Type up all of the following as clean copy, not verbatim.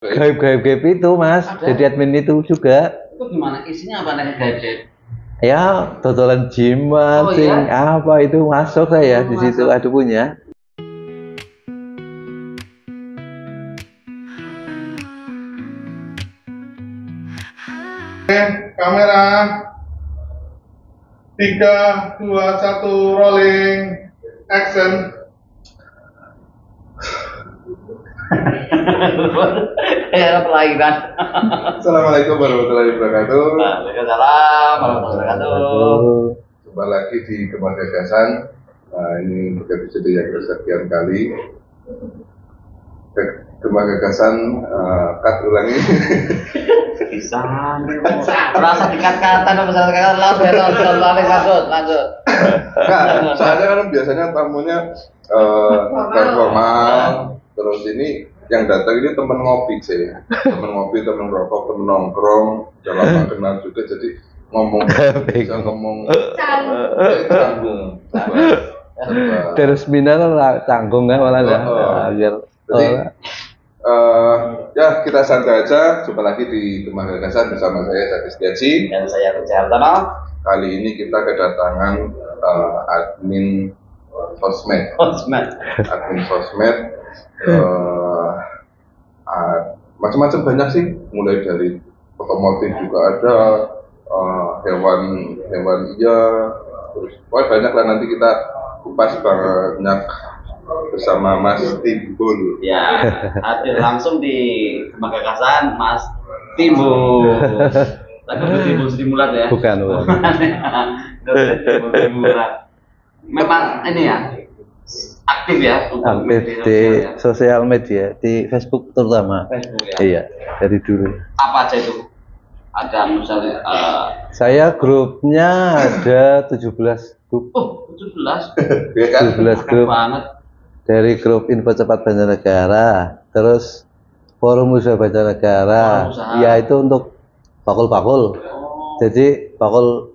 Gaib itu mas, Ada? jadi admin itu juga. Itu gimana? Isinya apa nih gaib? Ya totalan gym Oh, sing iya? apa itu masuk saya Oh, di situ masuk. ada punya. Kamera 3, 2, 1, rolling, action. Ya, pelahiran. Assalamualaikum warahmatullahi wabarakatuh. Waalaikumsalam warahmatullahi wabarakatuh. Jumpa lagi di Gemah Gagasan. Nah, ini untuk episode yang kesekian kali. Gemah Gagasan, cut ulangi. Bisa. Merasa dikat-katan apa salah kata lanjut. Nah, soalnya kan biasanya tamunya formal, terus ini yang datang ini temen ngopi sih, temen ngopi, temen rokok, temen nongkrong, udah lama kenal juga, jadi ngomong bisa ngomong canggung. Terus bina kan canggung kan malah ya. Agar Jadi ya kita santai aja. Jumpa lagi di Gemah Gagasan bersama saya Jati Setiaji. Dan saya Rizal Hartono. Kali ini kita kedatangan admin sosmed. Admin sosmed macam-macam banyak sih, mulai dari otomotif juga ada, hewan iya, terus banyak lah, nanti kita kupas banyak bersama Mas Timbul. Ya, hadir langsung di Gemah Gagasan Mas Timbul. Tapi bukan Timbul Sri Mulat ya. bukan. Timbul Sri Mulat. Memang ini ya aktif ya untuk Aktif media di sosial ya. sosial media, di Facebook terutama. Facebook ya. Iya, dari dulu. Apa aja itu? Ada misalnya Saya grupnya ada 17 grup. 17 Ya kan? 17 keren grup. banget. Dari grup Info Cepat Banjarnegara, terus Forum Usaha Banjarnegara, Forum usaha. ya itu untuk bakul-bakul. Oh, Jadi bakul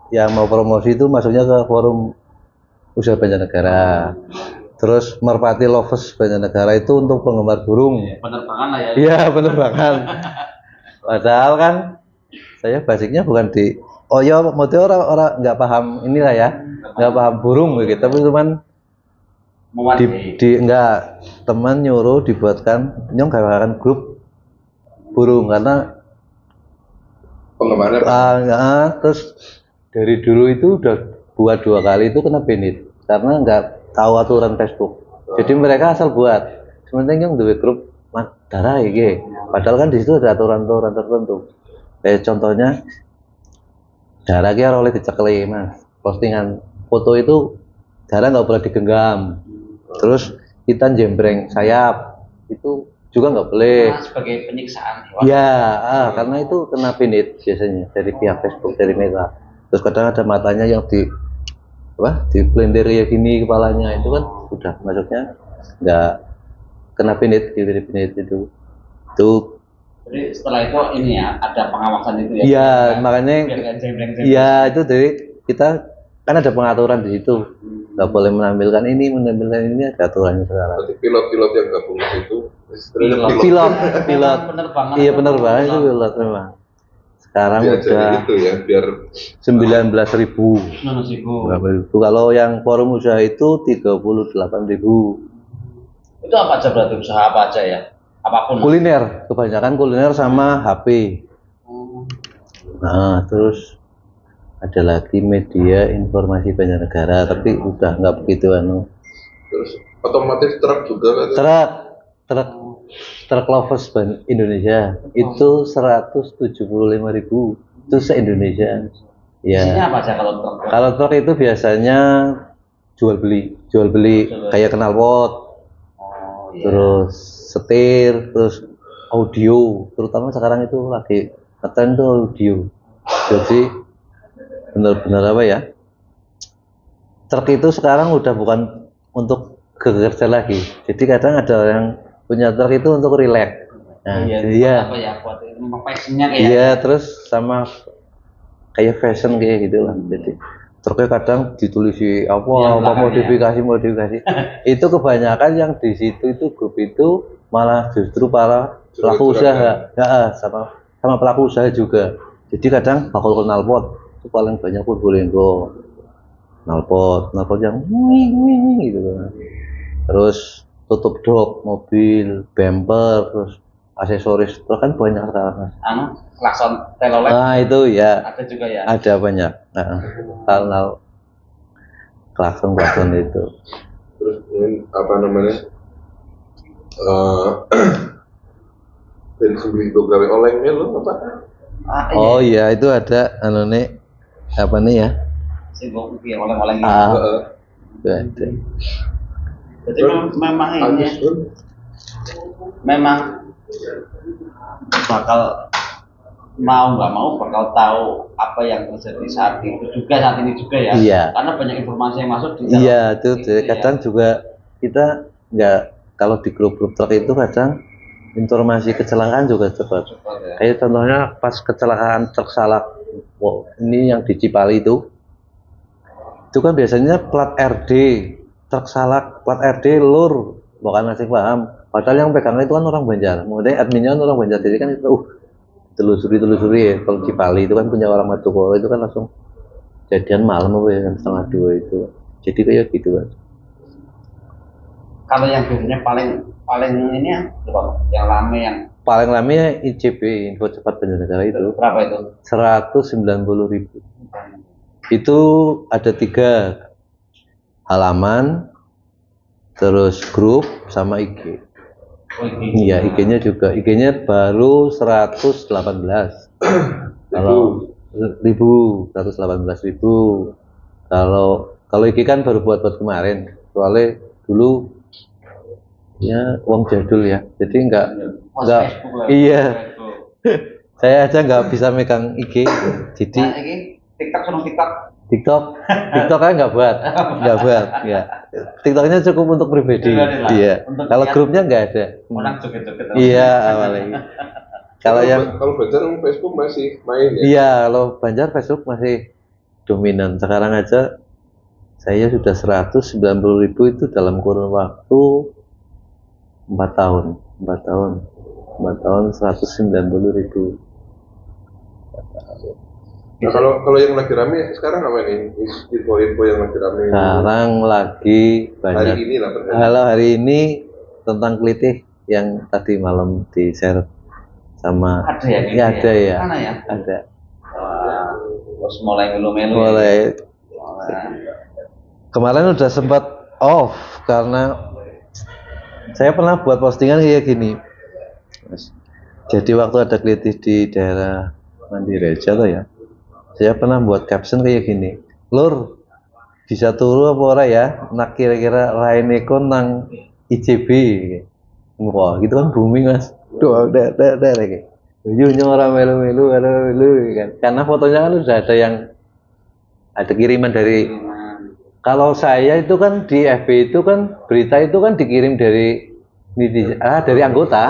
yang mau promosi itu masuknya ke Forum Usaha Banjarnegara. Terus Merpati Lovers Banjarnegara itu untuk penggemar burung. penerbangan lah ya. Iya, penerbangan. Padahal kan saya basicnya bukan di ya motif orang nggak paham inilah ya, nggak paham burung gitu, tapi cuman enggak, teman nyuruh dibuatkan nyong gawakan grup burung karena Penggemarnya terus dari dulu itu udah buat 2 kali itu kena banned karena nggak tahu aturan Facebook. Jadi mereka asal buat, sementing yang duwe grup darah iki. Padahal kan di situ ada aturan-aturan tertentu. Contohnya darah ki ora oleh dicekeli, Mas. Postingan foto itu darah nggak boleh digenggam. Terus kita jembreng sayap itu juga nggak boleh. Sebagai penyiksaan hewan. Ya, karena itu kena banned biasanya dari pihak Facebook, dari Meta. Terus kadang ada matanya yang di blender ya gini kepalanya, itu kan udah masuknya nggak kena banned gitu, dari banned itu. Jadi setelah itu ini ya ada pengawasan itu ya. Iya, makanya biar nggak jembreng-jembreng. iya itu dari kita kan ada pengaturan di situ. Nggak boleh menampilkan ini, ada aturannya sekarang. Berarti pilot-pilot yang gabung ke situ, Pilot. Penerbangan. Iya, penerbangan itu pilot memang. Sekarang biar udah jadi itu ya, biar 19.000. 19.000. Kalau yang forum usaha itu 38.000. Itu apa aja berarti, usaha apa aja ya? Apapun. Kuliner, kebanyakan kuliner sama HP. Nah, terus ada lagi media informasi Banjarnegara, tapi udah nggak begitu terus otomotif truk juga kan? Truk lovers Indonesia itu 175.000 itu se-Indonesia. Isinya Ya. apa aja kalau truk? Kalau truk itu biasanya jual beli kayak knalpot, Oh, iya. terus setir, terus audio, terutama sekarang itu lagi ngetren tuh audio. Jadi benar-benar apa ya? Truk itu sekarang udah bukan untuk kerja lagi. Jadi kadang ada yang punya truk itu untuk relax. Nah, iya. Apa ya? Buat memang passionnya kayak. Iya, terus sama kayak fashion kayak gitu lah. Jadi truknya kadang ditulisi Yang apa belakangnya. modifikasi. Itu kebanyakan yang di situ itu grup itu malah justru para pelaku usaha, ya, sama pelaku usaha juga. Jadi kadang bakal knalpot itu paling banyak Purbolinggo, knalpot yang wing gitu kan. Terus tutup jok mobil, bumper, terus aksesoris itu kan banyak sekarang Mas. Klakson telolet. Nah itu ya. Ada juga ya. Ada banyak. Hal-hal klakson itu. Terus apa namanya? Bensin itu gawe olengnya lo apa? Oh iya itu ada nih apa nih ya? Singgung oleng-oleng Itu ada. Jadi memang ini memang bakal mau nggak mau bakal tahu apa yang terjadi saat ini juga ya. Iya. Karena banyak informasi yang masuk di dalam. Iya itu kadang juga kita nggak, kalau di grup-grup truk itu kadang informasi kecelakaan juga cepat. Ya. Kayak contohnya pas kecelakaan truk salak, ini yang di Cipali itu kan biasanya plat RD, truk salak plat RD lur, bukan masih paham. Padahal yang pegang itu kan orang Banjar, kemudian adminnya orang Banjar, jadi kan itu telusuri ya. Kalau Cipali itu kan punya orang Madukoro, itu kan langsung jadian malam apa ya, setengah 2 itu. Jadi kayak gitu kan. Kalau yang biasanya paling ini ya, yang rame yang paling rame ya ICB, info cepat Banjarnegara itu. Berapa itu? 190.000. Itu ada 3 halaman, terus grup sama IG. Iya, IG-nya juga. IG-nya baru 118. Kalau 118.000. Kalau IG kan baru buat kemarin. Soalnya dulu ya uang jadul ya. Jadi enggak iya. Saya aja nggak bisa megang IG. Jadi TikTok kan nggak buat ya. TikToknya cukup untuk pribadi. Iya. Kalau grupnya nggak ada. Orang joget-joget. Iya awalnya. Kalau Banjar Facebook masih main ya? Iya, kalau Banjar Facebook masih dominan. Sekarang aja saya sudah 190.000 itu dalam kurun waktu 4 tahun. 190.000. Nah, kalau yang lagi rame sekarang apa nih? Info-info yang lagi rame. Sekarang lagi banyak. Hari ini lah. Hari ini tentang kelitih yang tadi malam di share sama. Ada ya? Ya ada ya. Mana ya? Ada. Terus mulai melu-melu. Kemarin udah sempat off karena saya pernah buat postingan kayak gini. Jadi waktu ada kelitih di daerah Mandireja tuh ya. Saya pernah buat caption kayak gini, lur bisa turu apa ora ya, nak kira-kira raineko nang ICB, wah gitu kan booming Mas, udah kayak, orang melu kan, karena fotonya kan udah ada kiriman dari, kalau saya itu kan di FB itu kan berita itu kan dikirim dari anggota.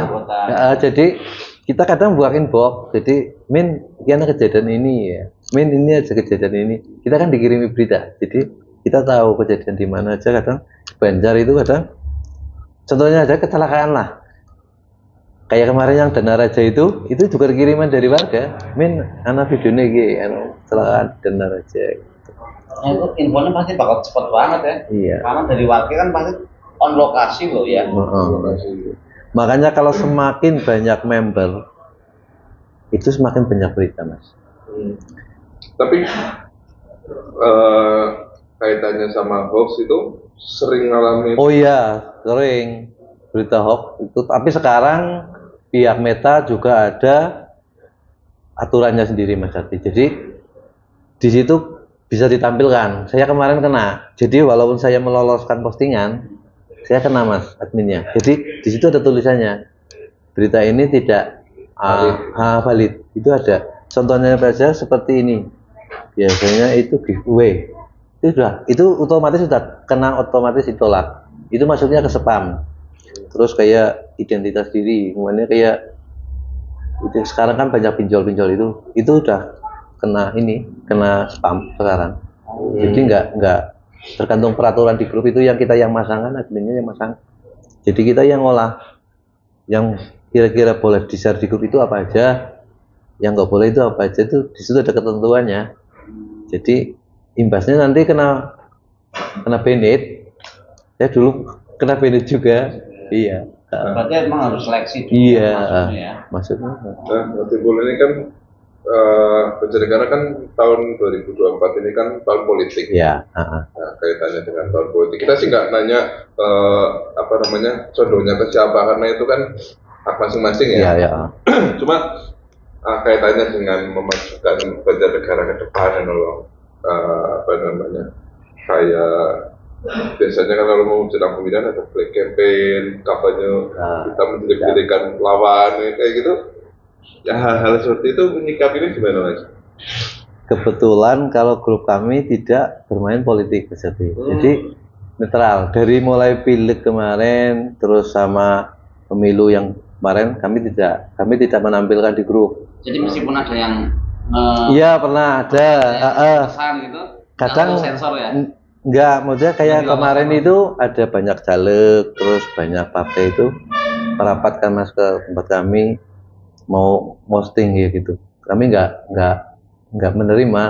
Jadi kita kadang buat inbox, jadi Min, ini ada kejadian ini ya. Min, ini aja kejadian ini. Kita kan dikirimi berita, jadi kita tahu kejadian di mana aja. Kadang Banjar itu kadang, contohnya aja kecelakaan lah. Kayak kemarin yang Dana Raja itu juga kiriman dari warga. Min, anak videonya kecelakaan Dana Raja. Nah, itu infonya pasti bakal cepat banget ya. Iya. Karena dari warga kan pasti on lokasi loh ya. Makanya kalau semakin banyak member, itu semakin banyak berita Mas. Tapi kaitannya sama hoax itu sering ngalamin. Oh iya, sering berita hoax itu. Tapi sekarang pihak Meta juga ada aturannya sendiri Mas Adi. Jadi di situ bisa ditampilkan. Saya kemarin kena. Jadi walaupun saya meloloskan postingan, saya kena Mas adminnya. Jadi di situ ada tulisannya, berita ini tidak valid. Itu ada. Contohnya saja seperti ini. Biasanya itu giveaway. Itu otomatis sudah kena, otomatis ditolak. Itu masuknya ke spam. Terus kayak identitas diri, kemudian kayak itu sekarang kan banyak pinjol itu udah kena spam sekarang. Jadi nggak tergantung peraturan di grup itu yang kita yang masang kan, adminnya yang masang. Jadi kita yang ngolah, yang kira-kira boleh di-share di grup itu apa aja, yang nggak boleh itu apa aja, itu di situ ada ketentuannya. Jadi imbasnya nanti kena banned. Saya dulu kena banned juga. Iya. Berarti emang harus seleksi dulu Iya. masuknya ya. Maksudnya. Nah, Timbul ini kan Banjarnegara kan tahun 2024 ini kan tahun politik. Iya. Nah, kaitannya dengan tahun politik. Kita sih nggak nanya condongnya ke siapa, karena itu kan hak masing-masing ya. Iya, iya. Cuma kaitannya dengan memajukan Banjarnegara ke depan dan kayak biasanya kan kalau mau jelang pemilihan ada black campaign, kampanye kita menjelek-jelekan lawan kayak gitu. Ya hal-hal seperti itu menyikapinya gimana Mas? Kebetulan kalau grup kami tidak bermain politik jadi netral. Dari mulai pileg kemarin terus sama pemilu yang kemarin kami tidak menampilkan di grup. Jadi meskipun ada yang iya pernah ada pesan gitu, kadang sensor ya. Enggak, maksudnya kayak kemarin itu ada banyak caleg, terus banyak partai itu merapat kan mas ke tempat kami mau posting ya gitu. Kami nggak menerima.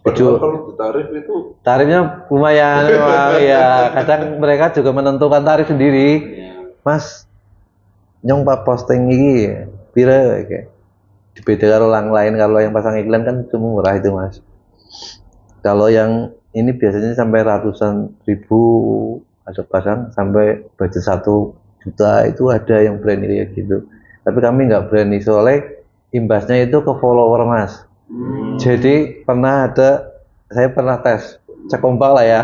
Kalau tarif itu tarifnya lumayan, ya. Kadang mereka juga menentukan tarif sendiri. Mas, nyong pak posting ini, pira kayak. Beda kalau orang lain, kalau yang pasang iklan kan cuma murah itu mas. Kalau yang ini biasanya sampai ratusan ribu, ada kadang sampai budget 1 juta itu ada yang berani kayak gitu. Tapi kami nggak berani soalnya imbasnya itu ke follower mas. Jadi saya pernah tes, cek kompak lah ya.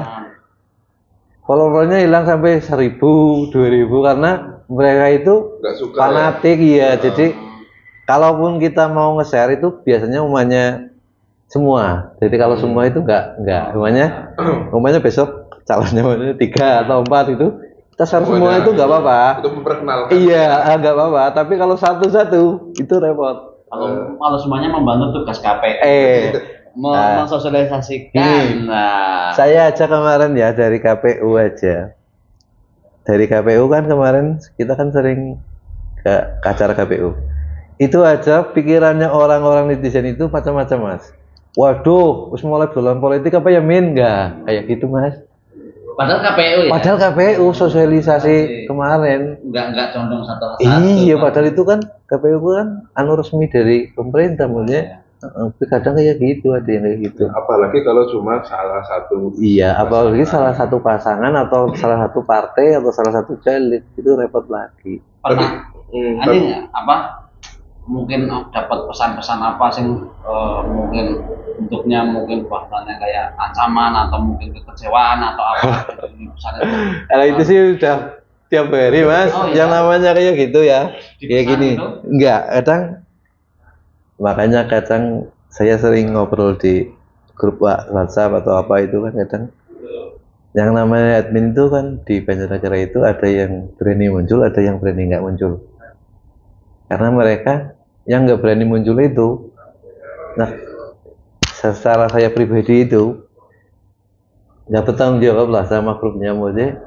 Followernya hilang sampai 1.000, 2.000 karena mereka itu fanatik ya. Jadi kalaupun kita mau nge-share itu biasanya umumnya semua. Jadi kalau semua itu enggak. Umumnya besok calonnya 3 atau 4 itu kita share semua itu enggak apa-apa. Untuk memperkenalkan. Iya, enggak apa-apa. Tapi kalau satu-satu itu repot. Kalau semuanya membantu tugas KPU. Mensosialisasikan. Saya aja kemarin ya dari KPU aja. Dari KPU kan kemarin kita kan sering ke acara KPU. Itu aja pikirannya orang-orang netizen itu macam-macam mas. Waduh, harus mulai bulan politik apa ya Min? Enggak, kayak gitu mas. Padahal KPU ya? Padahal KPU sosialisasi kemarin. Enggak condong satu-satu. Iya, padahal itu kan KPU kan resmi dari pemerintah maksudnya. Kadang kayak gitu, ada yang kayak gitu. Apalagi kalau cuma salah satu. Iya, apalagi salah satu pasangan atau salah satu partai atau salah satu caleg itu repot lagi. Pernah ada nggak mungkin dapat pesan-pesan apa sih mungkin bentuknya mungkin bahkannya kayak ancaman atau mungkin kekecewaan atau apa pesan itu? Kalau itu sih udah tiap hari mas, yang namanya kayak gitu ya, kayak gini. Itu? Enggak, kadang saya sering ngobrol di grup WhatsApp atau apa itu kan kadang yang namanya admin itu kan di Banjarnegara itu ada yang berani muncul, ada yang berani nggak muncul. Karena mereka yang nggak berani muncul itu, nah secara saya pribadi itu nggak bertanggung jawab lah sama grupnya, maksudnya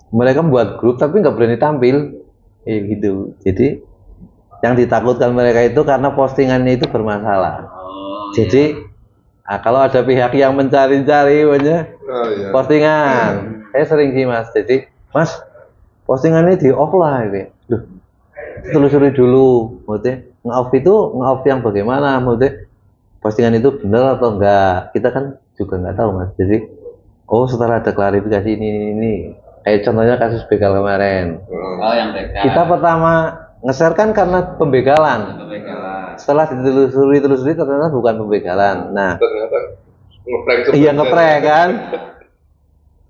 mereka buat grup tapi nggak berani tampil, gitu. Jadi yang ditakutkan mereka itu karena postingannya itu bermasalah. Jadi kalau ada pihak yang mencari-cari postingan, saya sering sih mas. Jadi mas postingannya di off lah, gitu. Telusuri dulu, maksudnya nge-off yang bagaimana, maksudnya postingan itu benar atau enggak, kita kan juga nggak tahu mas. Jadi setelah ada klarifikasi ini kayak contohnya kasus begal kemarin. Yang begal. Kita pertama nge-share kan karena pembegalan. Setelah ditelusuri ternyata bukan pembegalan. Nah, ternyata ngeprank kan.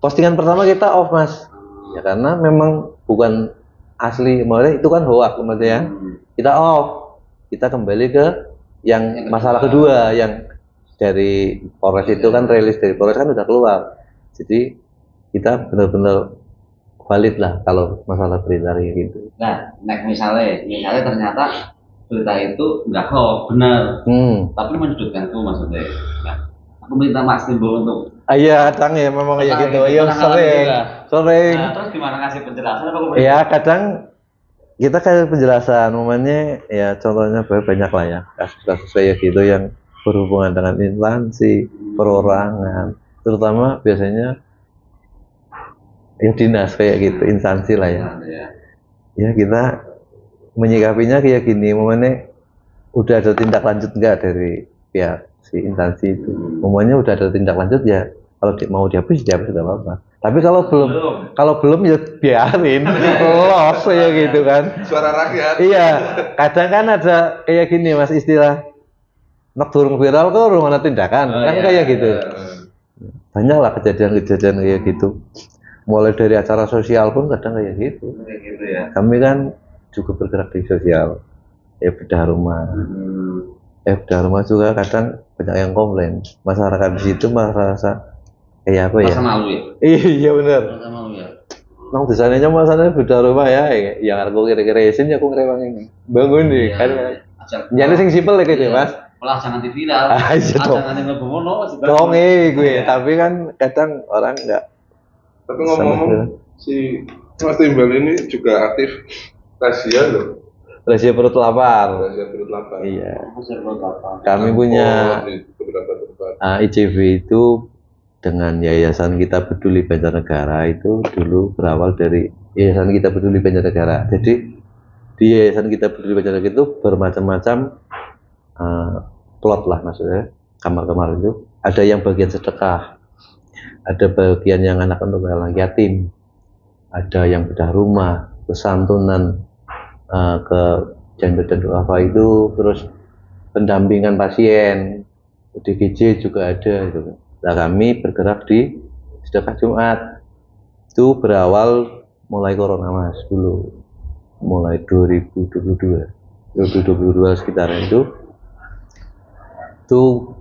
Postingan pertama kita off mas, ya karena memang bukan asli, maksudnya itu kan hoax maksudnya. Kita off, kita kembali ke yang masalah kedua yang dari Polres itu kan, rilis dari Polres kan udah keluar. Jadi kita benar-benar valid lah kalau masalah berita kayak gitu. Nah, misalnya ternyata berita itu enggak hoax, benar. Tapi menyudutkan tuh maksudnya. Nah, aku minta Mas Timbul untuk iya, kadang ya memang kayak gitu. Iya, sering. Nah, terus gimana ngasih penjelasan apa? Iya, kadang kita kayak penjelasan, momennya ya contohnya banyak lah ya kasus-kasus kayak gitu yang berhubungan dengan instansi, perorangan, terutama biasanya ya dinas kayak gitu, instansi lah ya. Ya kita menyikapinya kayak gini, momennya udah ada tindak lanjut enggak dari pihak si instansi itu. Momennya udah ada tindak lanjut ya, kalau mau dihapus dihapus nggak apa-apa. Tapi kalau belum ya biarin los ya gitu kan. Suara rakyat. Iya, kadang kan ada kayak gini mas, istilah nok durung viral kok urung ana tindakan, kan kayak gitu. Banyak lah kejadian-kejadian kayak gitu. Mulai dari acara sosial pun kadang kayak gitu. Kami kan juga bergerak di sosial, ya bedah rumah. Bedah rumah juga kadang banyak yang komplain. Masyarakat di situ merasa kayak apa ya? Masa malu ya? Iya benar. Masa malu ya? Nang desainnya masalahnya bedah rumah ya, yang aku kira-kira isin ya aku ngerewang ini. Bangun nih kan. Jadi sing simpel ya gitu mas. Malah jangan di viral. Jangan yang ngegono. Dong gue, tapi kan kadang orang enggak. Tapi ngomong-ngomong, si Mas Timbal ini juga aktif razia loh. Razia perut lapar. Razia perut lapar. Iya. Kami punya ICV itu dengan Yayasan Kita Peduli Banjarnegara itu dulu berawal dari Yayasan Kita Peduli Banjarnegara. Jadi di Yayasan Kita Peduli Banjarnegara itu bermacam-macam plot lah maksudnya, kamar-kamar itu. Ada yang bagian sedekah, ada bagian yang anak yatim, ada yang bedah rumah, kesantunan ke janda dan apa itu, terus pendampingan pasien, DGJ juga ada gitu. Nah kami bergerak di sedekah Jumat itu berawal mulai corona mas dulu, mulai 2022 sekitaran itu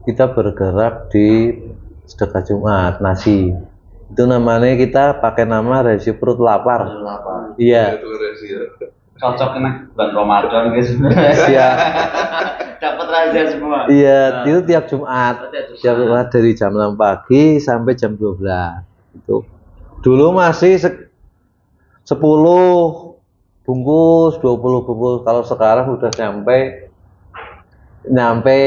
kita bergerak di sedekah Jumat nasi. Itu namanya kita pakai nama razia perut lapar. Iya. Cocok kena bulan Ramadan guys. Iya. Dapat razia semua. Iya, itu tiap Jumat. Tiap Jumat dari jam 6 pagi sampai jam 12. Itu. Dulu masih 10 bungkus, 20 bungkus. Kalau sekarang udah nyampe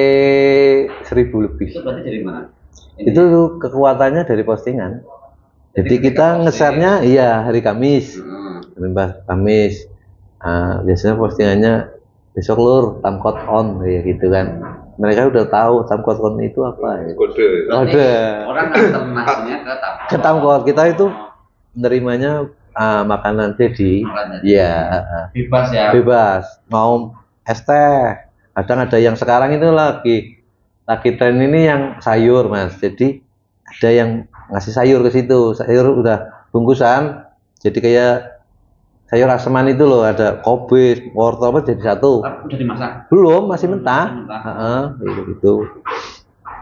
1000 lebih. Itu berarti dari mana? Itu kekuatannya dari postingan. Jadi kita nge-share-nya iya hari Kamis. Kamis. Biasanya postingannya besok lur tamkot on kayak gitu kan. Mereka udah tahu tamkot on itu apa ya. Kode. Orang ngasihnya ke tamkot. Kita itu menerimanya makanan jadi iya bebas ya. Bebas. Mau es teh. Kadang ada yang sekarang itu lagi tren ini yang sayur mas. Jadi ada yang ngasih sayur ke situ. Sayur udah bungkusan. Jadi kayak sayur aseman itu loh, ada kobis, wortel apa jadi satu. Udah dimasak? Belum, masih mentah. Gitu.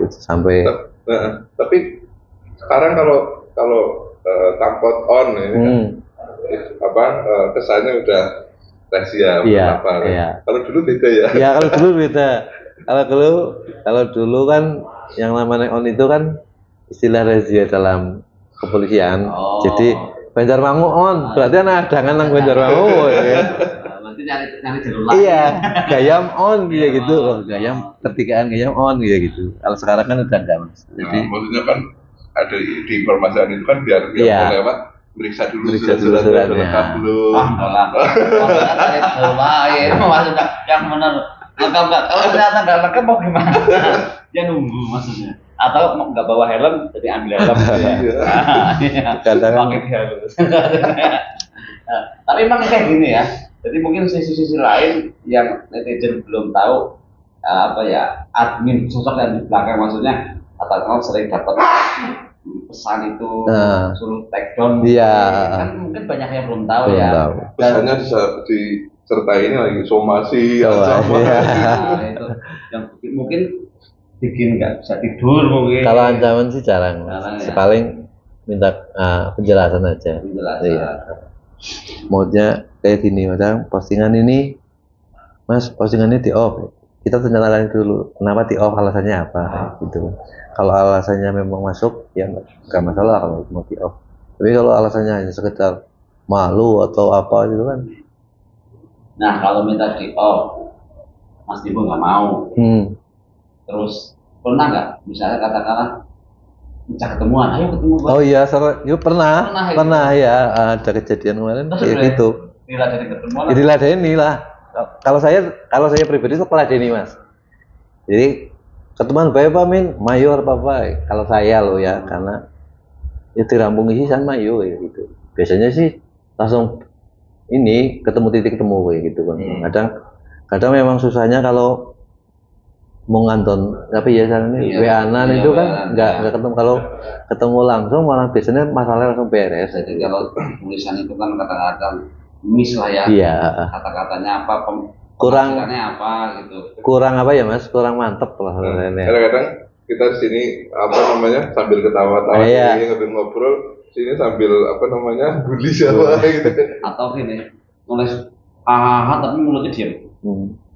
Sampai. Tapi sekarang kalau tamkot on ini kesannya udah razia lapar. Iya. Kalau dulu beda ya. Iya, kalau dulu beda. Kalau dulu kan yang namanya on itu kan istilah razia dalam kepolisian. Jadi Banjarmangu on, berarti jangan nang Banjarmangu ya. Berarti nyari jalur lain. Iya, Gayam on ya gitu. Gayam pertigaan Gayam on ya gitu. Kalau sekarang kan udah enggak mas. Jadi maksudnya kan ada di permasalahan itu kan biar yang lewat meriksa dulu surat-suratnya. Belum. Maksudnya cari jalur lain. Maksudnya yang benar lengkap nggak? Kalau ternyata nggak lengkap mau gimana? Dia nunggu maksudnya. Atau nggak bawa helm jadi ambil helm ya. Pakai helm. Tapi emang kayak gini ya. Jadi mungkin sisi-sisi lain yang netizen belum tahu admin sosok yang di belakang maksudnya atau sering dapat pesan itu suruh take down. Iya. Kan mungkin banyak yang belum tahu ya. Pesannya disertai ini lagi somasi ancaman. Itu yang mungkin bikin nggak bisa tidur mungkin. Kalau ancaman sih jarang. Paling minta penjelasan aja. Iya. Maunya kayak gini, macam postingan ini, mas postingannya di off. Kita tanya dulu, kenapa di off, alasannya apa, gitu. Kalau alasannya memang masuk, ya nggak masalah kalau mau di off. Tapi kalau alasannya hanya sekedar malu atau apa gitu kan, Nah kalau minta di off, Mas Dibo nggak mau. Terus pernah nggak, misalnya katakanlah minta ketemuan, ayo ketemu. Oh iya, yuk pernah ya, ada kejadian kemarin kayak gitu. Diladeni ketemuan. Diladeni lah. Kalau saya pribadi itu peladeni Mas. Jadi ketemuan baik Pak Min, mayor apa? Kalau saya loh ya, karena ya dirampung isian mayo ya gitu. Biasanya sih langsung ini ketemu titik temu kayak gitu kan. Kadang memang susahnya kalau mau nganton, tapi ya ini WA-an itu kan nggak ketemu. Kalau ketemu langsung malah biasanya masalahnya langsung beres. Jadi kalau tulisan itu kan kadang-kadang miss lah ya. Iya. Kata-katanya apa, kurang apa gitu. Kurang apa ya Mas? Kurang mantep lah. Kadang-kadang kita di sini sambil ketawa-tawa, sambil ngobrol, sini sambil bully siapa gitu. Atau gini, nulis hahaha tapi mulutnya diam.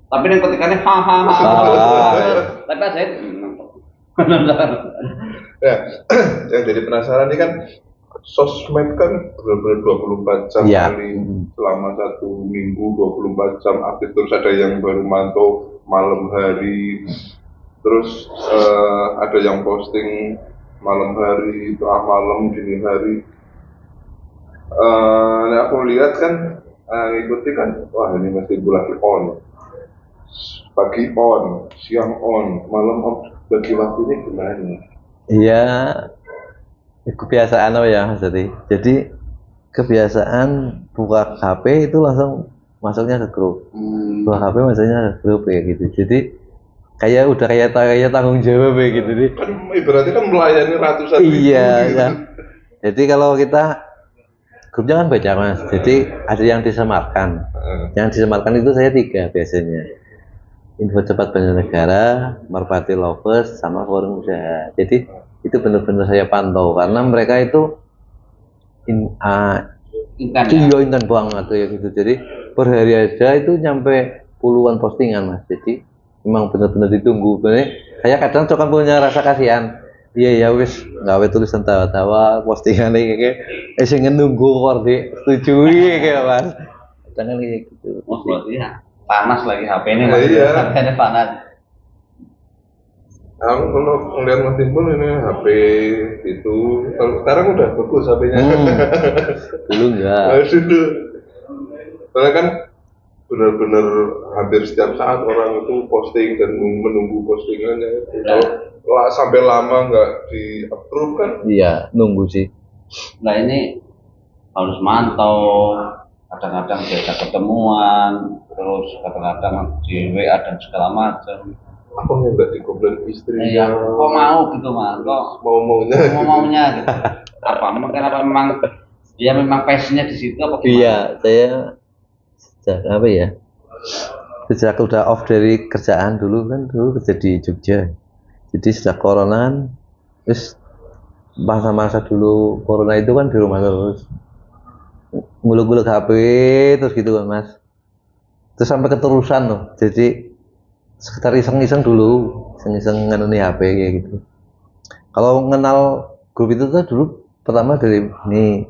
Tapi yang ketikannya hahaha. Tapi saya ya, yang jadi penasaran ini kan sosmed kan benar-benar 24 jam kali selama 1 minggu 24 jam aktif, terus ada yang baru mantau malam hari, terus ada yang posting malam hari, tengah malam, dini hari. Nah aku lihat kan ngikuti kan, wah ini mesti lagi on, pagi on, siang on, malam on, bagi waktunya gimana? Iya, kebiasaan ya Mas Dati. Jadi kebiasaan buka HP itu langsung masuknya ke grup. Buka HP masuknya ke grup ya gitu. Jadi udah kayak tanggung jawab ya gitu nih. Kan ibaratnya kan melayani ratusan ribu. Iya, gitu. Ya. Jadi kalau kita grupnya kan banyak Mas. Jadi ada yang disematkan. Yang disematkan itu saya 3 biasanya. Info cepat Banjarnegara, Merpati Lovers, sama Forum Usaha. Jadi itu benar-benar saya pantau karena mereka itu intan banget ya gitu. Jadi per hari aja itu nyampe puluhan postingan Mas. Jadi memang benar-benar ditunggu. Saya kadang coba punya rasa kasihan. Iya ya wis gawe tulisan tawa-tawa postingan kayak sing nunggu kok setujui kayak Mas. Kadang kayak gitu. Oh berarti ya panas lagi HP-nya. Iya. HP-nya panas. Aku kalau ngeliat Mas Timbul ini HP itu, kalau sekarang udah bagus HP-nya. Dulu enggak. Dulu. Soalnya kan benar-benar hampir setiap saat orang itu posting dan menunggu postingannya. Kalau sampai lama nggak di approve kan? Iya, nunggu sih. Nah ini harus mantau. Kadang-kadang diajak ketemuan, terus kadang-kadang di WA dan segala macam. Apa yang nggak dikomplain istrinya? Iya, kok mau gitu Mas? Kok mau-maunya gitu? Apa? Mungkin apa memang dia memang passionnya di situ apa gimana? Iya, saya sejak apa ya? Sejak udah off dari kerjaan dulu kerja di Jogja. Jadi sejak corona terus masa-masa dulu corona itu kan di rumah terus. Nguluk-nguluk HP terus gitu kan Mas. Terus sampai keterusan loh. Jadi sekitar iseng-iseng dulu, iseng-iseng nganuni HP kayak gitu. Kalau mengenal grup itu tuh dulu pertama dari ini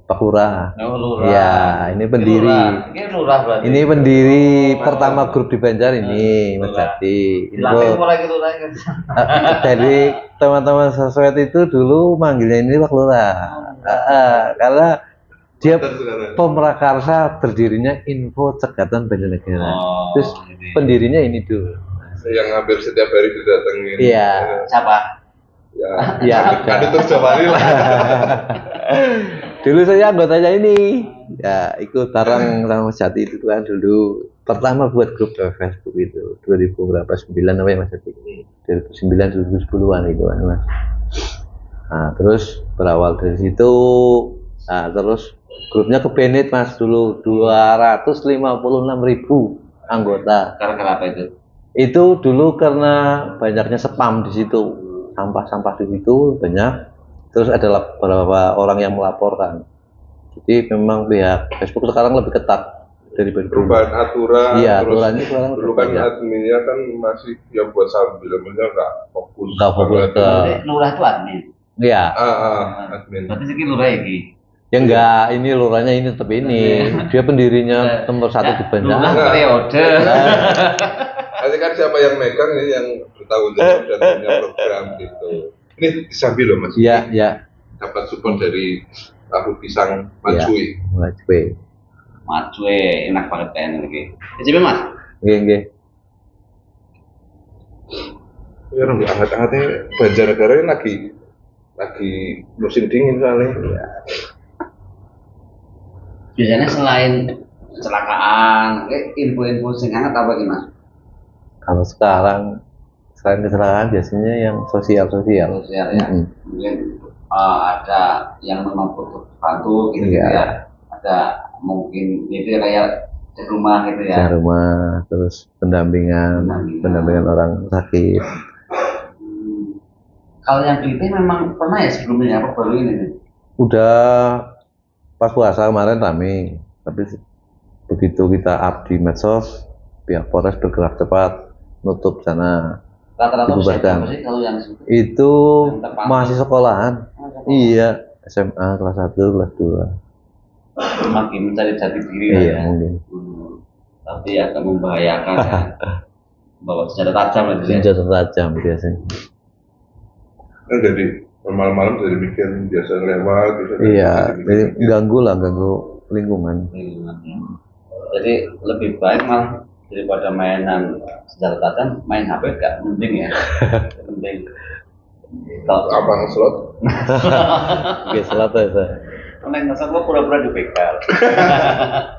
Pak Lurah. Oh, Lurah. Ya, ini pendiri. Ini Lurah berarti. Ini pendiri pertama grup di Banjar ini, Mas Jati. Dari teman-teman sosmed itu dulu manggilnya ini Pak Lurah. Karena dia pemrakarsa berdirinya Info Cegatan Banjarnegara. Terus pendirinya ini dulu. Yang hampir setiap hari didatengin. Iya. Siapa? Ya, kan itu Jawari lah. Dulu saya anggotanya ini. Ya, ikut bareng sama Jati itu kan dulu. Pertama buat grup di Facebook itu 2009 apa ya Mas Jati? 2009 2010-an itu kan Mas. Nah, terus berawal dari situ. Nah, terus grupnya kebenet Mas dulu 256.000 anggota. Gara-gara apa itu? Itu dulu karena banyaknya spam di situ, sampah-sampah di situ banyak. Terus ada beberapa orang yang melaporkan. Jadi memang pihak Facebook sekarang lebih ketat dari perubahan aturan. Iya, aturannya sekarang dulu kan adminnya kan masih yang buat sambil nggak fokus. Nggak fokus ke. Lurah itu admin. Iya. Admin. Berarti sih lurah ini. Ya enggak, ini lurahnya ini tetap ini. Dia pendirinya nomor 1 di Lurah Bandar. periode. Nanti kan siapa yang megang ini yang bertanggung jawab dan punya program gitu. Ini disambi loh Mas. Iya, iya. Dapat support dari tahu pisang Matsui. Matsui. Matsui enak banget kayaknya lagi. Jadi Mas. Nggih. Ya orang hangat-hangatnya Banjarnegara ini lagi musim dingin soalnya. Ya. Biasanya selain kecelakaan, info-info sing hangat apa gimana? Kalau sekarang selain kecelakaan biasanya yang sosial. Sosial ya. Mungkin ada yang memang butuh bantu gitu ya. Ada mungkin itu kayak di rumah gitu ya. Di rumah, terus pendampingan orang sakit. Kalau yang itu memang pernah ya sebelumnya apa baru ini nih? Udah pas puasa kemarin rame, tapi begitu kita up di medsos, pihak Polres bergerak cepat nutup sana. Rata-rata dibubarkan. kalau yang Itu yang masih sekolahan. Iya, SMA kelas 1, kelas 2. Makin mencari jati diri Iya, ya. mungkin. Tapi agak membahayakan ya. Bawa senjata tajam itu ya. Senjata tajam biasanya. Kan dari malam-malam dari mikir biasa lewat. Iya, jadi ganggu lingkungan. Jadi lebih baik malah daripada mainan senjata tajam, main HP gak mending ya. Mending. Kalau Abang slot. Oke, slot ya. main ngesel gua pura-pura di begal.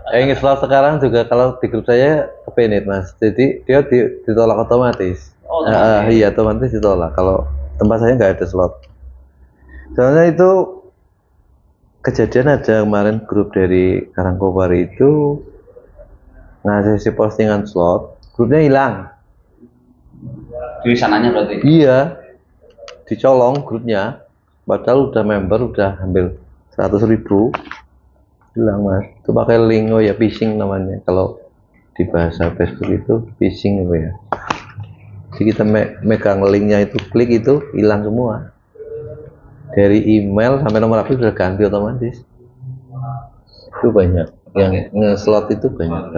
Yang slot sekarang juga kalau di grup saya kepenit Mas. Jadi dia ditolak otomatis. Oh, iya otomatis ditolak. Kalau tempat saya nggak ada slot. Soalnya itu kejadian ada kemarin grup dari Karangkobar itu ngasih si postingan slot, grupnya hilang. Di sananya berarti. Iya, dicolong grupnya. Padahal udah member udah hampir 100.000 hilang Mas. Itu pakai link, oh ya phishing namanya. Kalau di bahasa Facebook itu phishing apa ya. Jadi kita megang linknya itu, klik itu hilang semua. Dari email sampai nomor HP sudah ganti otomatis. Itu banyak. Yang nge-slot itu banyak.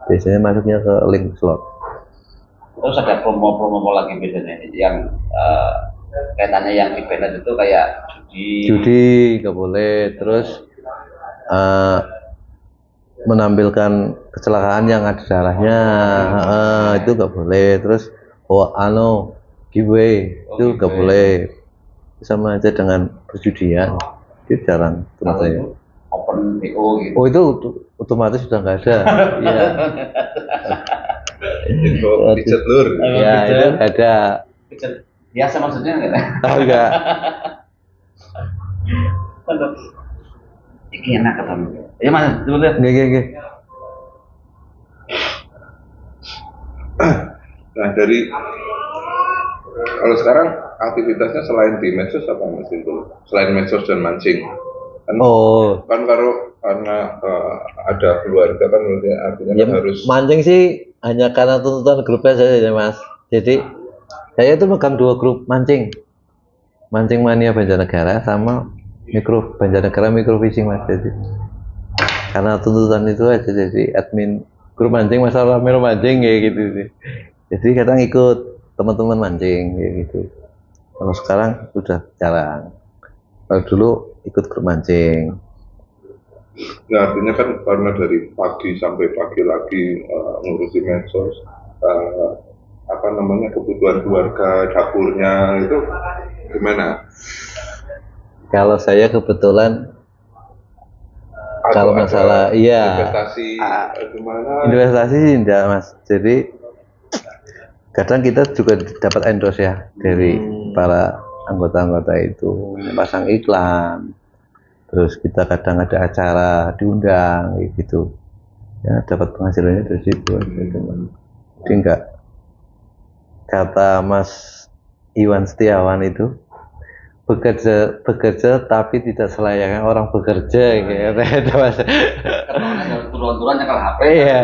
Biasanya masuknya ke link slot. Terus ada promo-promo lagi biasanya yang kaitannya yang di banned itu kayak judi nggak boleh, terus menampilkan kecelakaan yang ada darahnya, itu nggak boleh. Terus giveaway itu nggak boleh, sama aja dengan perjudian. Itu jarang teman saya. Open BO gitu. Oh itu otomatis sudah nggak ada. Iya. Info pijet lur. Ya itu ada. Biasa maksudnya enggak? Tahu nggak? Ini enak ketemu. Ya Mas, coba lihat. Nggak. Nah dari kalau sekarang aktivitasnya selain di medsos apa Mas itu? Selain medsos dan mancing. Kan, karena ada keluarga kan artinya ya, kan harus mancing sih hanya karena tuntutan grupnya saja ya Mas. Jadi saya itu megang 2 grup mancing mania Banjarnegara sama Banjarnegara micro fishing Mas. Jadi karena tuntutan itu aja, jadi admin grup mancing masalah melo mancing kayak gitu sih. Jadi kadang ikut teman-teman mancing kayak gitu. Kalau sekarang sudah jarang. Kalau dulu ikut grup mancing. Nah, artinya kan karena dari pagi sampai pagi lagi ngurusi medsos, kebutuhan keluarga, dapurnya itu gimana? Kalau saya kebetulan kalau masalah investasi gimana? Investasi enggak Mas. Jadi kadang kita juga dapat endorse ya dari para anggota-anggota itu, pasang iklan. Terus kita kadang ada acara diundang gitu. Ya dapat penghasilannya dari situ. Jadi enggak, kata Mas Iwan Setiawan itu, bekerja tapi tidak selayaknya orang bekerja gitu Mas. Turun-turun nyakal HP. Iya.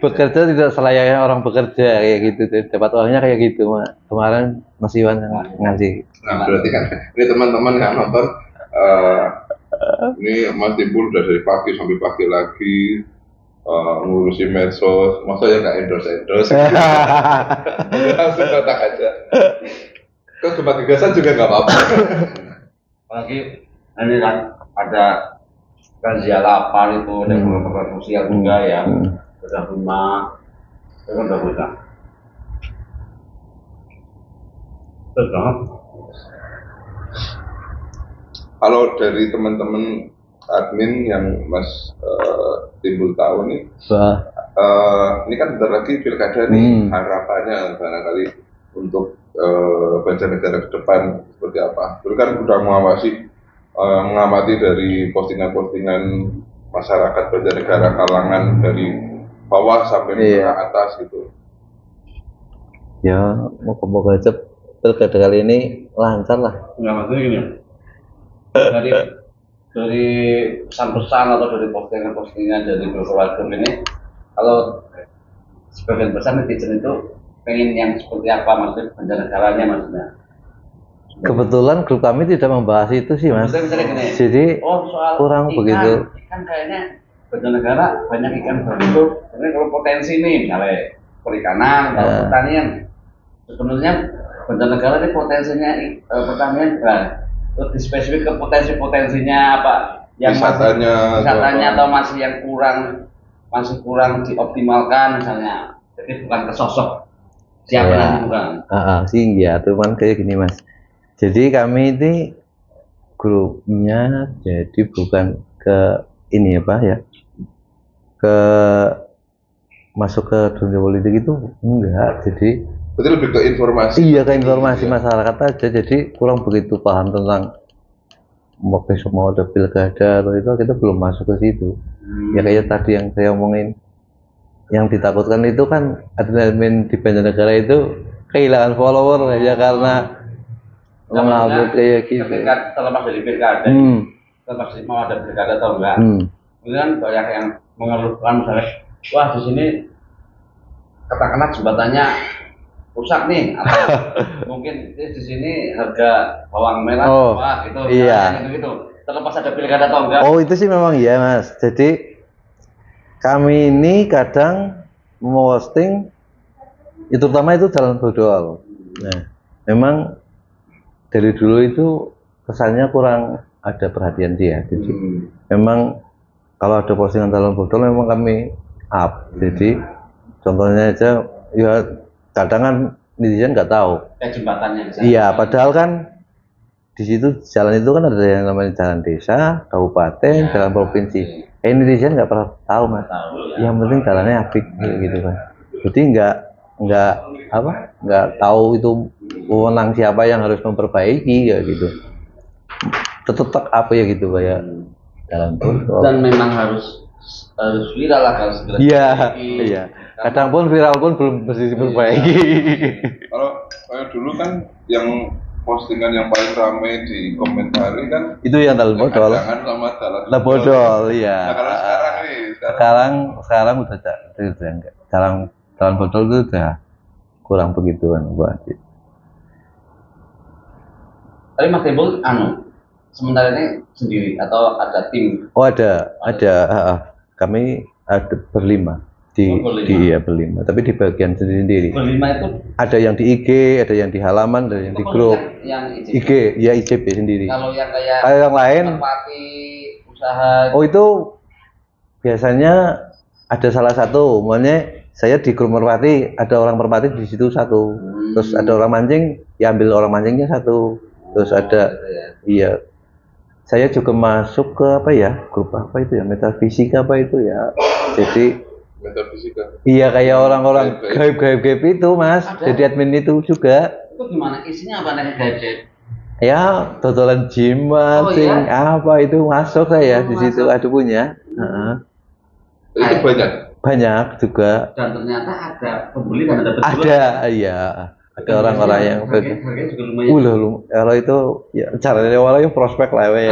Bekerja tidak selayaknya orang bekerja kayak gitu. Dapat uangnya kayak gitu Mas. Kemarin Mas Iwan ngasih. Nah berarti kan ini teman-teman nggak nonton Ini Mas Timbul udah dari pagi sampai pagi lagi ngurusin medsos, masa ya nggak endorse. Langsung kontak aja. Ke Gempa Gegasan juga nggak apa-apa. Apalagi ini kan ada razia lapar itu, ada program sosial juga ya, udah rumah, itu kan udah bisa. Terus dong. Kalau dari teman-teman admin yang Mas Timbul tahu nih, ini kan bentar lagi pilkada nih, harapannya barangkali untuk Banjarnegara ke depan seperti apa? Dulu kan udah mengamati dari postingan-postingan masyarakat Banjarnegara kalangan dari bawah sampai ke atas gitu. Ya, moga-moga aja pilkada kali ini lancar lah. Enggak, maksudnya gini, dari pesan-pesan atau dari postingan-postingan dari beberapa grup ini, kalau sebagian besar netizen itu pengen yang seperti apa, maksudnya Banjarnegaranya maksudnya. Kebetulan grup kami tidak membahas itu sih, Mas. Jadi soal kurang ikan, begitu. Ikan kayaknya Banjarnegara banyak ikan baru. Ini kalau potensi nih, misalnya perikanan, kalau pertanian, sebenarnya Banjarnegara ini potensinya pertanian lebih spesifik ke potensinya apa? Yang wisatanya atau masih yang kurang dioptimalkan misalnya. Jadi bukan ke sosok siapa nanti bukan. Sih ya, cuman kayak gini, Mas. Jadi kami ini grupnya jadi bukan ke ini apa ya, ke masuk ke dunia politik itu enggak. Jadi berarti lebih ke informasi. Iya, ke informasi masyarakat aja. Jadi kurang begitu paham tentang besok mau ada pilkada atau itu, kita belum masuk ke situ. Ya kayak tadi yang saya omongin, yang ditakutkan itu kan admin di Banjarnegara itu kehilangan follower ya karena mengupload kayak gitu. Terlepas dari pilkada, terlepas mau ada pilkada atau enggak, kemudian banyak yang mengeluhkan misalnya, wah di sini katakanlah jembatannya rusak nih, atau mungkin di sini harga bawang merah gitu, gitu. Terlepas ada pilkada atau enggak. Itu sih memang iya, Mas. Jadi kami ini kadang memposting itu, terutama itu jalan bodol. Nah, memang dari dulu itu kesannya kurang ada perhatian dia. Jadi memang kalau ada postingan jalan bodol memang kami up. Jadi contohnya aja, ya kadang kan netizen nggak tahu. Kayak jembatannya. Iya, padahal kan di situ jalan itu kan ada yang namanya jalan desa, kabupaten, jalan provinsi. Netizen nggak pernah tahu, Mas. Yang penting jalannya apik gitu kan. Jadi nggak tahu itu wewenang siapa yang harus memperbaiki ya gitu. Tetap apa ya gitu kayak jalan bodol. Dan memang harus viral lah kalau segera. Iya. Kadang pun viral pun belum mesti diperbaiki. Kalau dulu kan yang postingan yang paling ramai di komentari kan itu yang jalan bodol. Jangan sama jalan bodol, iya. Nah, kalau sekarang nih, sekarang udah enggak. Jalan bodol itu udah kurang begituan buat. Tapi Mas Timbul sementara ini sendiri atau ada tim? Ada. Kami ada berlima. Berlima, tapi di bagian sendiri. Berlima itu ada yang di IG, ada yang di halaman, ada yang di grup. Yang IG, ya ICP sendiri. Kalau yang kayak yang lain, merpati, usaha. Itu biasanya ada salah satu, makanya saya di grup merpati, ada orang merpati di situ satu. Terus ada orang mancing, ya ambil orang mancingnya satu. Terus ada, iya. Saya juga masuk ke apa ya, grup apa itu ya, metafisika apa itu ya. Jadi metafisika. Iya, kayak orang-orang gaib itu, Mas. Jadi admin itu juga. Itu gimana? Isinya apa nih gaib? Ya, totalan gym, apa itu masuk saya di situ, ada punya. Itu banyak juga. Dan ternyata ada pembeli dan ada penjual. Ada, iya. Ada orang-orang yang harganya juga lumayan. Kalau itu ya caranya awalnya prospek lah ya.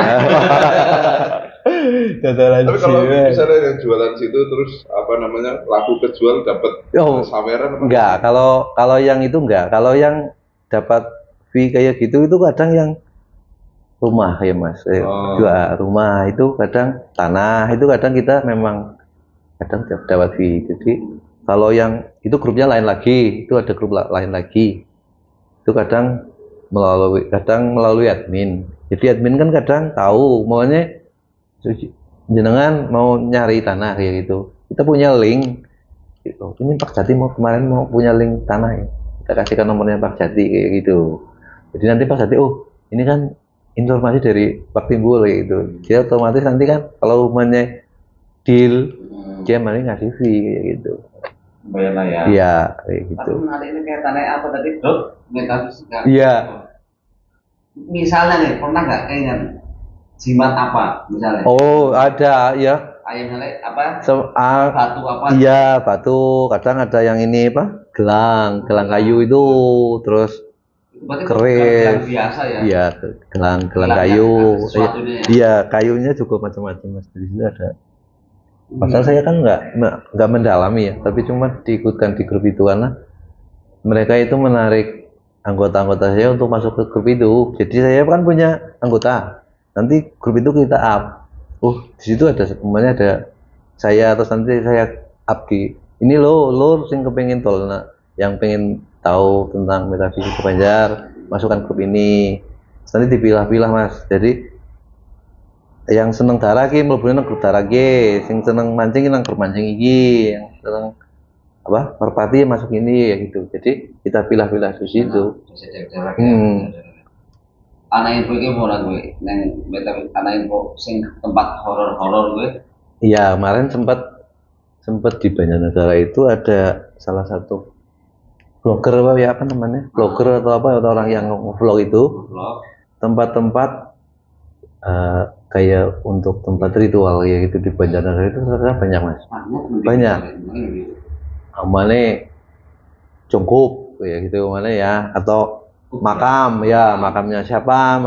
Tapi kalau misalnya yang jualan situ terus apa namanya laku kejual dapat saweran apa? Enggak, kalau yang itu enggak. Kalau yang dapat fee kayak gitu itu kadang yang rumah ya Mas. Oh. Dua rumah itu kadang tanah itu kadang kita memang kadang dapat fee. Jadi kalau yang itu grupnya lain lagi, itu ada grup lain lagi. Itu kadang melalui admin. Jadi admin kan kadang tahu maunya jenengan mau nyari tanah kayak gitu. Kita punya link. Gitu. Ini Pak Jati kemarin mau punya link tanah ya. Kita kasihkan nomornya Pak Jati kayak gitu. Jadi nanti Pak Jati, oh ini kan informasi dari Pak Timbul kayak gitu. Dia otomatis nanti kan kalau umumnya deal, dia malah ngasih fee kayak gitu. Bayar lah ya. Iya, kayak gitu. Tapi nanti ini kayak tanah apa tadi, Dok? Metafisika. Iya. Misalnya nih, pernah nggak keinget jimat apa misalnya? Oh, ada ya. Kayak misalnya apa? Batu apa? Iya, batu. Kadang ada yang ini apa? Gelang kayu itu, terus keris. Biasa ya. Iya, gelang kayu. Ya. Iya, kayunya juga macam-macam Mas. Di sini ada. Pasal saya kan nggak mendalami ya, tapi cuma diikutkan di grup itu karena mereka itu menarik anggota-anggota saya untuk masuk ke grup itu. Jadi saya kan punya anggota. Nanti grup itu kita up. Di situ ada semuanya ada saya, terus nanti saya up di ini lo sing kepengin tol yang pengen tahu tentang metafisika Banjar, masukkan grup ini. Nanti dipilah-pilah Mas. Jadi yang seneng darah ki mlebune nang grup darah ki, sing seneng mancing nang grup mancing iki, yang seneng apa merpati masuk ini ya gitu. Jadi kita pilah-pilah di situ. Ana info iki ora kowe nang ana info sing tempat horor-horor kowe. Iya, kemarin sempat di Banjarnegara itu ada salah satu blogger apa namanya? Blogger atau apa atau orang yang vlog itu. Tempat-tempat kayak untuk tempat ritual ya gitu di Banjarnegara itu ternyata banyak Mas. Banyak. Mana cukup ya gitu mana ya atau makam ya makamnya siapa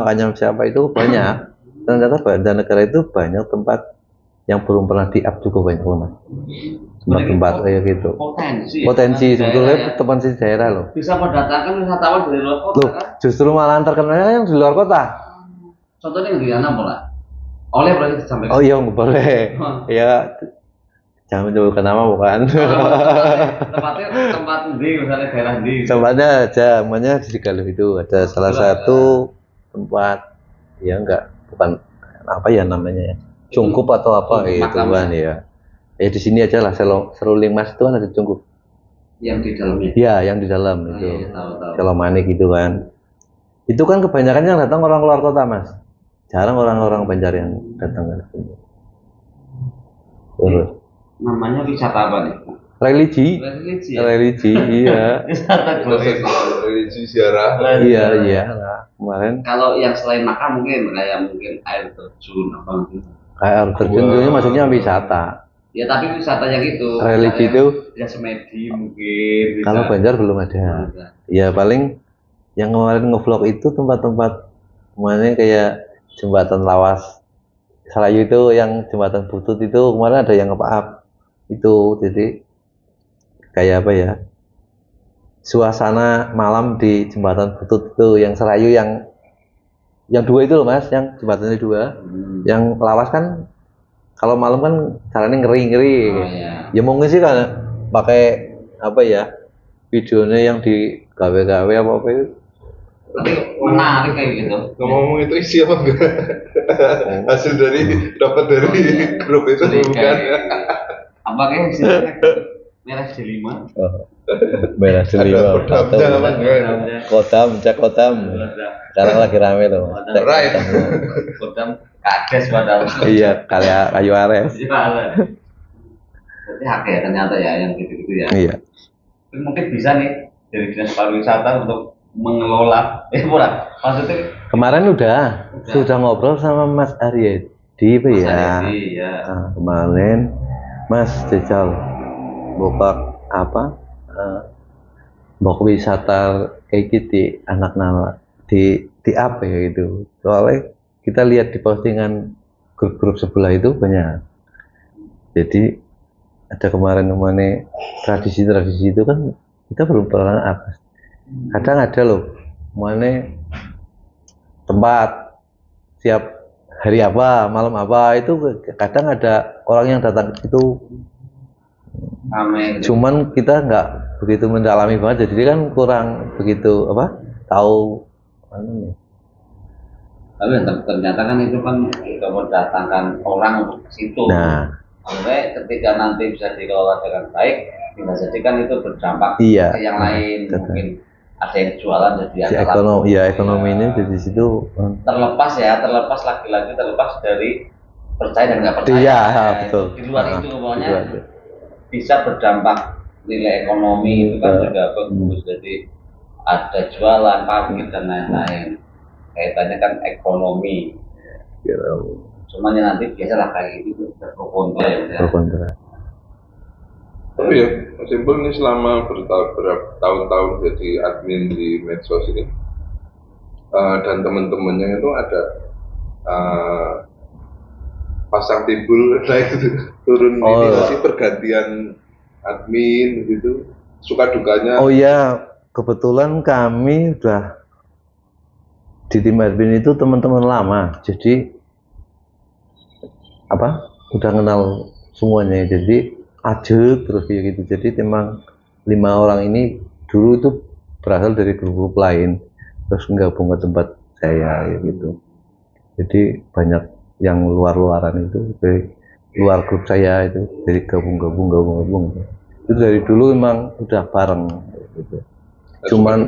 itu banyak. Ternyata Banjarnegara itu banyak tempat yang belum pernah di-up juga banyak Mas. Tempat kayak gitu. Potensi sebetulnya teman di daerah loh. Bisa mendatangkan wisatawan dari luar kota kan? Justru malah terkenalnya yang di luar kota. Contohnya di mana pola? Oleh berarti disampaikan. Oh iya boleh. Ya jangan menyebutkan nama bukan. Tempatnya tempat di misalnya daerah di. Tempatnya aja, namanya di Galuh itu ada salah satu tempat ya bukan apa ya namanya ya. Cungkup atau apa gitu kan ya. Di sini aja lah seruling Mas itu kan ada cungkup. Yang di dalamnya. Iya, yang di dalam itu. Iya, tahu. Kalau manik gitu kan. Itu kan kebanyakan yang datang orang luar kota Mas. Jarang orang-orang Banjar yang datang ke sini. Namanya wisata apa nih? Religi, iya. Wisata religi ziarah. Iya lah. Kemarin. Kalau yang selain makam mungkin air terjun apa gitu. Kayak air terjun itu maksudnya wisata. Ya tapi wisata yang itu. Religi itu. Ya semedi mungkin. Kalau Banjar belum ada. Ya paling yang kemarin ngevlog itu tempat-tempat mana kayak jembatan Lawas Selayu itu, yang jembatan Butut itu kemarin ada yang nge-up itu. Jadi kayak apa ya, suasana malam di jembatan Butut itu yang Selayu yang dua itu loh Mas, yang jembatannya dua. Yang Lawas kan kalau malam kan caranya ngeri-ngeri. Ya mungkin sih kan pakai apa ya, videonya yang di gawe-gawe apa itu. Tapi menarik kayak gitu. Ngomong itu isi apa enggak? Hasil dapat dari grup itu bukan? Apa kayak istilahnya merah delima? Merah delima. Kodam. Sekarang lagi rame loh. Right. Kodam kades padahal. Iya, kayu ares. Berarti hak ya ternyata ya yang gitu-gitu ya. Iya. Mungkin bisa nih dari dinas pariwisata untuk mengelola maksudnya kemarin sudah ngobrol sama Mas Aryedi ya. Kemarin Mas Jejal buka apa wisata kayak gitu anak-anak di apa ya gitu. Soalnya kita lihat di postingan grup-grup sebelah itu banyak. Jadi ada kemarin tradisi itu kan kita belum pernah apa. Kadang ada loh, mana tempat siap hari apa, malam apa, itu kadang ada orang yang datang itu. Amin. Cuman kita nggak begitu mendalami banget, jadi kan kurang begitu apa tahu. Tapi ternyata kan itu kan juga mendatangkan orang untuk ke situ. Nah, sampai ketika nanti bisa dikelola dengan baik, bisa jadi kan itu berdampak iya, ke yang lain. Mungkin ada yang jualan jadi si ekonomi, ya ekonomi ini jadi situ. Terlepas lagi-lagi terlepas dari percaya dan nggak percaya. Iya, betul. Di luar itu pokoknya bisa berdampak nilai ekonomi itu kan juga bagus. Jadi ada jualan, parkir dan lain-lain. Kaitannya kan ekonomi. Cuman ya nanti biasalah kayak gitu pro kontra ya. Tapi ya, simpel ini selama bertahun-tahun jadi admin di medsos ini dan teman-temannya itu ada pasang timbul turun ini masih pergantian admin gitu, suka dukanya. Oh iya, kebetulan kami udah di tim admin itu teman-teman lama, jadi apa udah kenal semuanya, jadi ajek terus kayak gitu. Jadi memang 5 orang ini dulu itu berasal dari grup-grup lain, terus gabung ke tempat saya gitu. Jadi banyak yang luar-luaran itu dari luar grup saya itu, dari gabung. Itu dari dulu memang udah bareng gitu. Cuman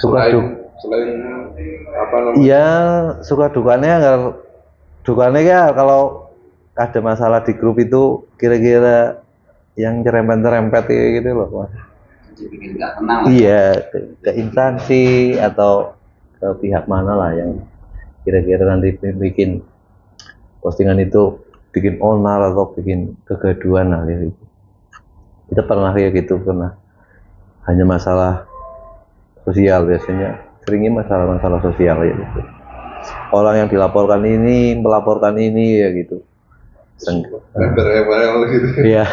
selain apa namanya? Iya, suka dukanya ya kalau ada masalah di grup itu kira-kira yang nyerempet gitu loh, Mas. Jadi nggak tenang. Iya, ke instansi atau ke pihak mana lah yang kira-kira nanti bikin postingan itu bikin onar atau bikin kegaduhan lah gitu. Kita pernah kayak gitu, pernah. Hanya masalah sosial biasanya, seringnya masalah sosial ya gitu. Orang yang dilaporkan ini melaporkan ini ya gitu. Embel gitu. Iya.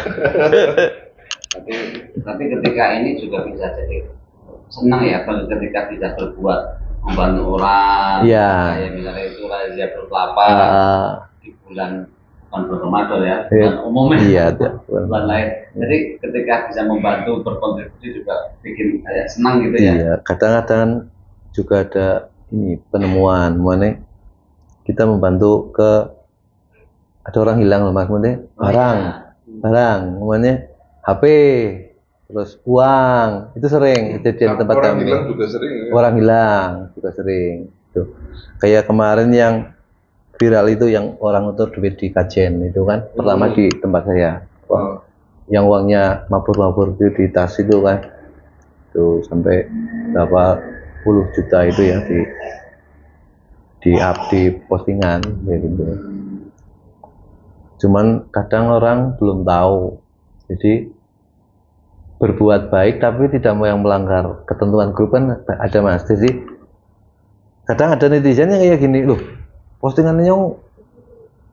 Tapi ketika ini juga bisa jadi senang ya ketika bisa berbuat membantu orang. Iya. Kayak misalnya itu razia berkelapa di bulan Ramadan ya, bulan umumnya. Iya, bulan lain. Jadi ketika bisa membantu berkontribusi juga bikin kayak senang gitu ya. Iya, kadang-kadang juga ada ini penemuan, mana kita membantu ke ada orang hilang loh Mas, barang, mana HP, terus uang, itu sering kejadian tempat orang kami. Hilang juga sering. Ya? Orang hilang juga sering. Tuh. Kayak kemarin yang viral itu yang orang nutur duit di Kajen itu kan, pertama di tempat saya. Yang uangnya mabur-mabur itu di tas itu kan, tuh sampai berapa puluh juta itu ya di postingan kayak gitu. Cuman kadang orang belum tahu, jadi berbuat baik tapi tidak mau yang melanggar ketentuan grup kan ada Mas. Jadi kadang ada netizen yang kayak gini loh, postingannya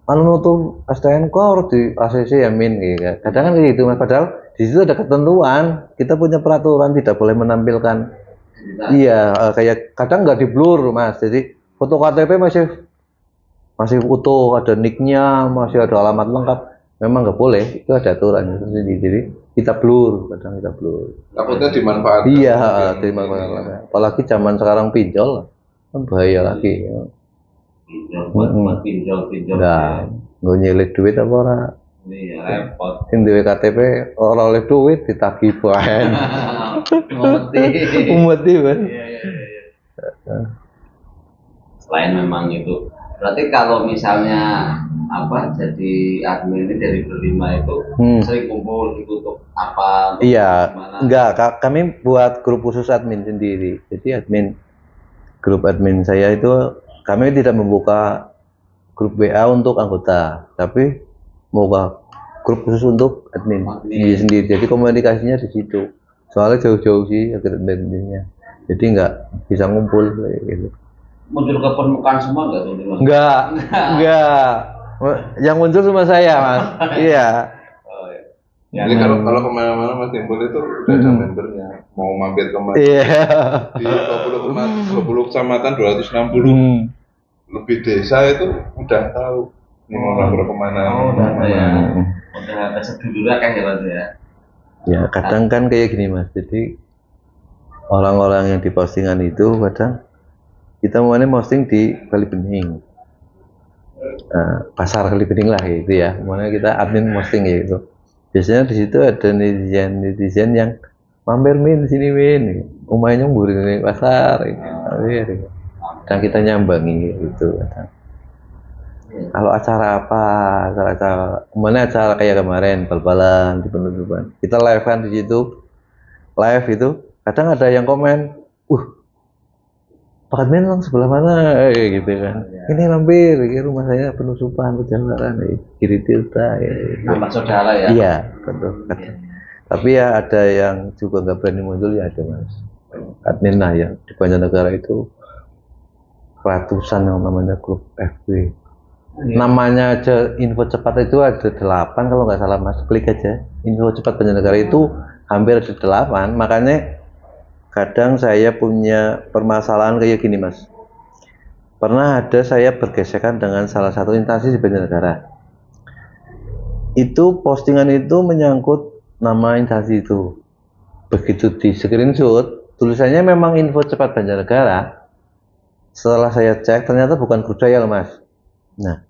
nutur STNK harus di ACC ya min gitu. Kadang kan gitu Mas, padahal di situ ada ketentuan, kita punya peraturan tidak boleh menampilkan. Iya, kayak kadang nggak di blur Mas, jadi foto KTP masih utuh, ada nicknya, masih ada alamat lengkap, memang nggak boleh, itu ada aturan itu sendiri. Jadi kita blur, kadang kita blur. Takutnya dimanfaatkan. Iya, dimanfaatkan. Apalagi zaman sekarang pinjol, kan bahaya lagi. Pinjol. Nah, nggak nyelip duit apa ora? Iya, repot. Sing duwe KTP ora oleh duit ditagih bahan. Umeti kan. Iya. Selain memang itu, berarti kalau misalnya jadi admin ini dari berlima itu sering kumpul gitu untuk apa? Iya, enggak, kami buat grup khusus admin sendiri. Jadi grup admin saya itu kami tidak membuka grup WA untuk anggota, tapi membuka grup khusus untuk admin sendiri. Jadi komunikasinya di situ. Soalnya jauh-jauh sih adminnya. Jadi nggak bisa ngumpul kayak gitu. Muncul ke permukaan semua nggak tuh? Enggak. Yang muncul cuma saya Mas. Iya. Oh, iya. Ya, Jadi kalau kemana-mana Mas Timbul itu udah ada membernya. Mau mampir kemana? Iya. Di 20 kecamatan 260 lebih desa itu udah tahu. Ini mau lapor kemana? udah ada ya. Udah ada sedulurnya kan ya berarti ya. Ya kadang kan kayak gini Mas. Jadi orang-orang yang di postingan itu kadang kita maunya posting di Kali Bening, pasar Kali Bening lah gitu ya. Maunya kita admin posting gitu. Biasanya di situ ada netizen yang mampir min sini min, umahnya nyembur di pasar, mampir. Dan kita nyambangi gitu. Kalau acara apa, mana acara kayak kemarin bal-balan di penutupan, kita live kan di situ, live itu kadang ada yang komen, Pak Admin sebelah mana, gitu kan. Ini mampir, ini rumah saya penutupan perjalanan, kiri tirta. Nama saudara ya. Iya, betul. Tapi ya ada yang juga nggak berani muncul ya ada Mas. Admin lah ya di Banjarnegara itu ratusan yang namanya grup FB. Namanya aja info cepat itu ada 8 kalau nggak salah Mas, klik aja info cepat Banjarnegara itu hampir ada 8. Makanya kadang saya punya permasalahan kayak gini Mas. Pernah ada saya bergesekan dengan salah satu instansi di Banjarnegara. Itu postingan itu menyangkut nama instansi itu. Begitu di screenshot, tulisannya memang info cepat Banjarnegara. Setelah saya cek ternyata bukan grup saya loh Mas. Nah,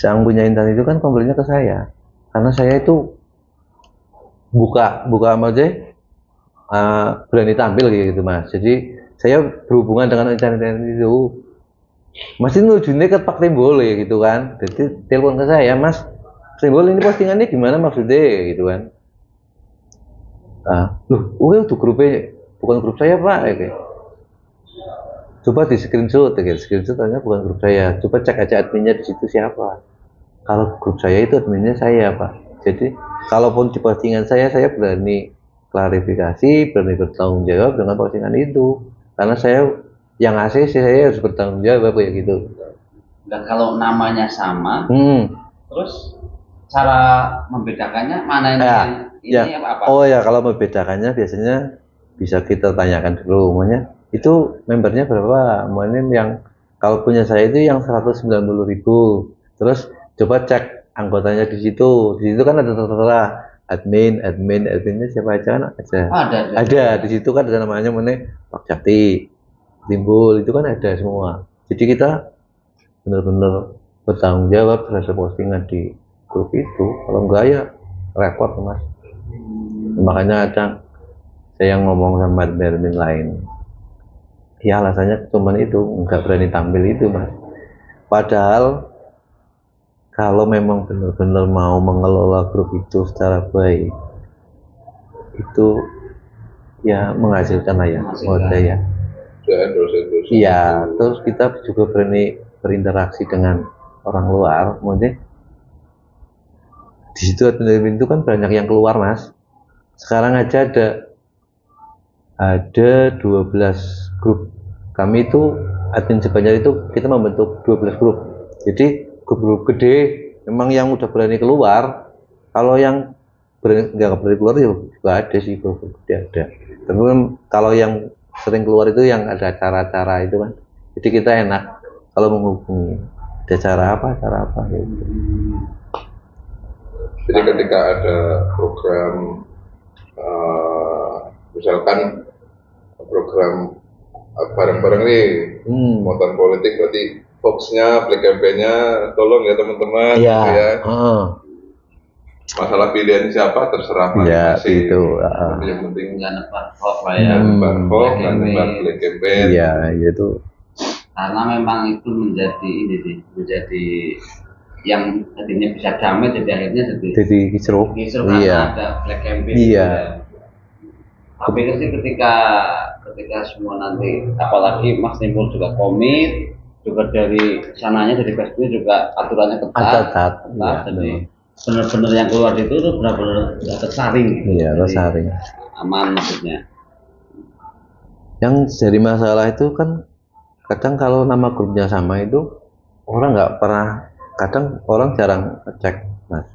yang punya instansi itu kan komplainnya ke saya, karena saya itu buka aja berani tampil gitu Mas. Jadi saya berhubungan dengan instansi itu. Mas ini ujungnya ke Pak Timbul ya gitu kan. Jadi telepon ke saya, Mas Timbul ini postingannya gimana maksudnya gitu kan. Loh, itu grupnya bukan grup saya Pak. Gitu. Coba di screenshot, screenshotnya bukan grup saya. Coba cek aja adminnya di situ siapa. Kalau grup saya itu adminnya saya Pak. Jadi kalaupun di postingan saya berani klarifikasi, berani bertanggung jawab dengan postingan itu. Karena saya yang ngasih saya harus bertanggung jawab kayak gitu. Dan kalau namanya sama, terus cara membedakannya mana ini apa? Oh ya, kalau membedakannya biasanya bisa kita tanyakan dulu, namanya itu membernya berapa? Mungkin yang kalau punya saya itu yang 190.000. Terus coba cek anggotanya di situ. Di situ kan ada tertera adminnya siapa aja kan ada di situ kan ada namanya mana Pak Jati, Timbul itu kan ada semua. Jadi kita benar-benar bertanggung jawab terhadap postingan di grup itu. Kalau enggak ya repot Mas. Makanya ada saya ngomong sama admin lain. Ya alasannya cuman itu nggak berani tampil itu Mas. Padahal kalau memang benar-benar mau mengelola grup itu secara baik, itu ya menghasilkan lah ya, ya. Iya, terus kita juga berani berinteraksi dengan orang luar, mungkin di situ admin itu kan banyak yang keluar Mas. Sekarang aja ada 12 grup. Kami itu admin sebanyak itu kita membentuk 12 grup. Jadi grup gede memang yang udah berani keluar. Kalau yang nggak berani keluar ya juga ada sih grup gede ada. Tapi kalau yang sering keluar itu yang ada acara-acara itu kan. Jadi kita enak kalau menghubungi ada cara apa gitu. Jadi ketika ada program misalkan program bareng-bareng nih muatan politik, berarti Fox-nya, Black campaign-nya tolong ya teman-teman ya. Gitu ya. Masalah pilihan siapa terserah masing-masing. Itu. Yang penting jangan nebak hoax lah ya. Hoax dan Black campaign. Iya, itu. Karena memang itu menjadi yang tadinya bisa damai jadi akhirnya jadi kisruh karena ada Black campaign. Iya. Tapi ketika semua nanti apalagi Mas Timbul juga komit juga dari sananya dari Facebook juga aturannya ketat ya, jadi benar-benar yang keluar itu tuh benar-benar tersaring iya tersaring aman maksudnya. Yang jadi masalah itu kan kadang kalau nama grupnya sama itu orang nggak pernah, kadang orang jarang cek Mas.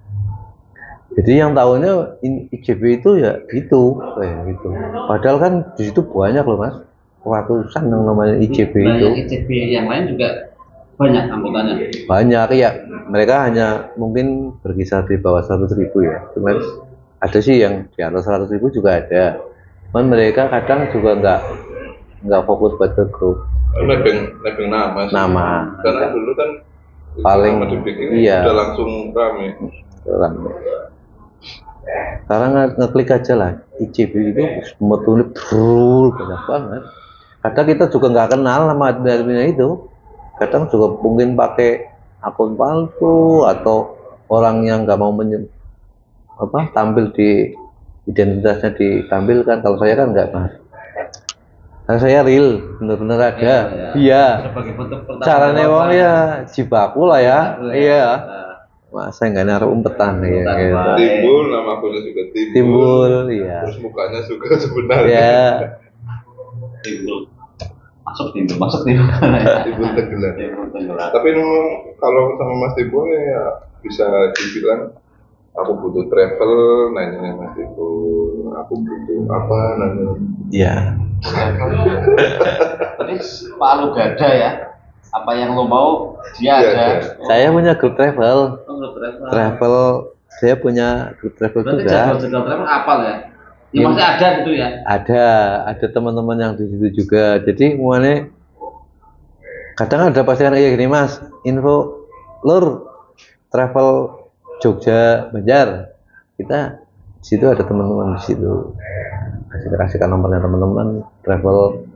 Jadi yang tahunya IJB itu ya itu, kayak gitu. Padahal kan di situ banyak loh mas, ratusan yang namanya IJB itu. Banyak IJB yang lain juga banyak anggotanya. Banyak ya, mereka hanya mungkin berkisar di bawah 100.000 ya. Cuman ada sih yang di atas 100.000 juga ada. Cuman mereka kadang juga nggak fokus buat ke grup. Nebeng nama sih. Nama. Karena dulu kan Paling dibikin iya. udah langsung rame. Sekarang ngeklik aja lah IJB itu sebetulnya banyak banget. Kadang kita juga nggak kenal nama adminnya itu. Kadang juga mungkin pakai akun palsu atau orang yang nggak mau tampil di identitasnya ditampilkan. Kalau saya kan nggak mas. Karena saya real, bener-bener ada. Iya. Caranya wong ya jibaku lah ya. Iya. Masa nggak naruh umpetan ya gitu. Timbul nama akunnya juga Timbul, iya. Terus mukanya juga sebenarnya. Ya. Timbul. Masuk timbul. Timbul tenggelam. Tapi memang kalau sama Mas Timbul ya bisa dibilang aku butuh travel, nanya Mas Timbul. Aku butuh apa nanya. Iya. Tadi Pak Lu gak ada ya? Apa yang lo mau dia ada. Saya punya grup travel. Grup travel. Travel, saya punya grup travel berarti juga. Jadwal travel apal ya? Ya masih ada gitu ya? Ada teman-teman yang di situ juga. Jadi mulanya kadang ada postingan kayak gini mas, info lur travel Jogja Banjar. Kita di situ ada teman-teman di situ. Kasihkan nomornya teman-teman travel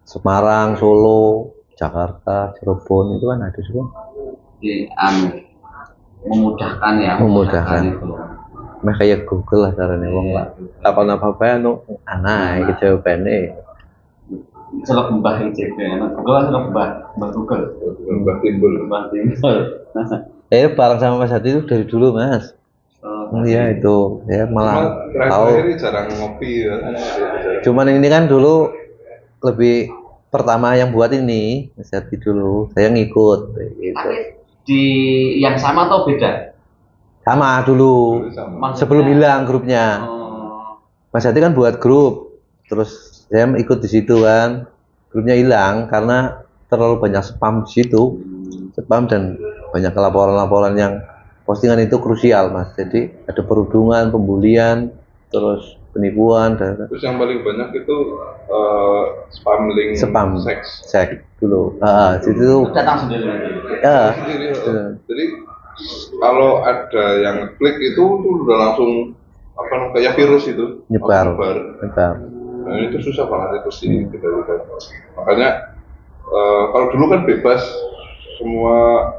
Semarang, Solo, Jakarta, Cirebon itu kan ada semua. Jadi memudahkan ya. Memudahkan. Itu. Nah kayak Google lah caranya wong lah. Apa-apa anu anak jawabannya. Selok mbah IJB, Google selok mbah Google. Mbah Timbul. Bareng sama Mas Hadi itu dari dulu mas. Iya itu, ya malah tahu. Jarang ngopi ya. Cuman ini kan dulu lebih pertama yang buat ini Mas Hadi dulu, saya ngikut. Gitu. Di yang sama atau beda? Sama dulu. Sebelum hilang grupnya. Mas Hadi kan buat grup, terus saya ikut di situ kan. Grupnya hilang karena terlalu banyak spam di situ, spam dan banyak laporan-laporan yang postingan itu krusial mas. Jadi ada perundungan, pembulian, terus penipuan. Terus yang paling banyak itu spam link seks dulu. Situ datang sendiri. Ya. Jadi kalau ada yang klik itu udah langsung kayak virus itu nyebar. Nah itu susah banget itu sih kita lihat. Makanya kalau dulu kan bebas semua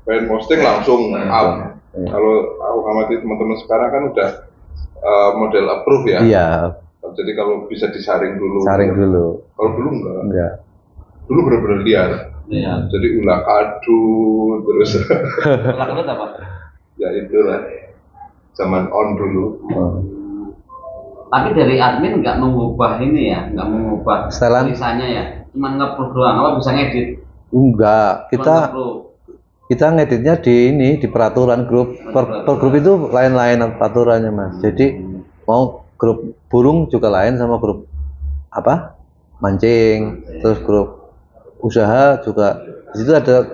pengen posting langsung up. Kalau aku amati teman-teman sekarang kan udah model approve ya. Iya. Jadi kalau bisa disaring dulu. Kalau dulu enggak. Dulu benar-benar liar. Iya. Jadi ulah kadu terus. Ulah kadu apa? Ya itulah. Zaman on dulu. Tapi dari admin nggak mengubah ini ya, nggak mengubah tulisannya ya, cuma nge-approve doang. Apa bisa ngedit? Enggak. Kita ngeditnya di peraturan grup. Per grup itu lain-lain peraturannya mas. Jadi mau grup burung juga lain sama grup mancing, terus grup usaha juga. Di situ ada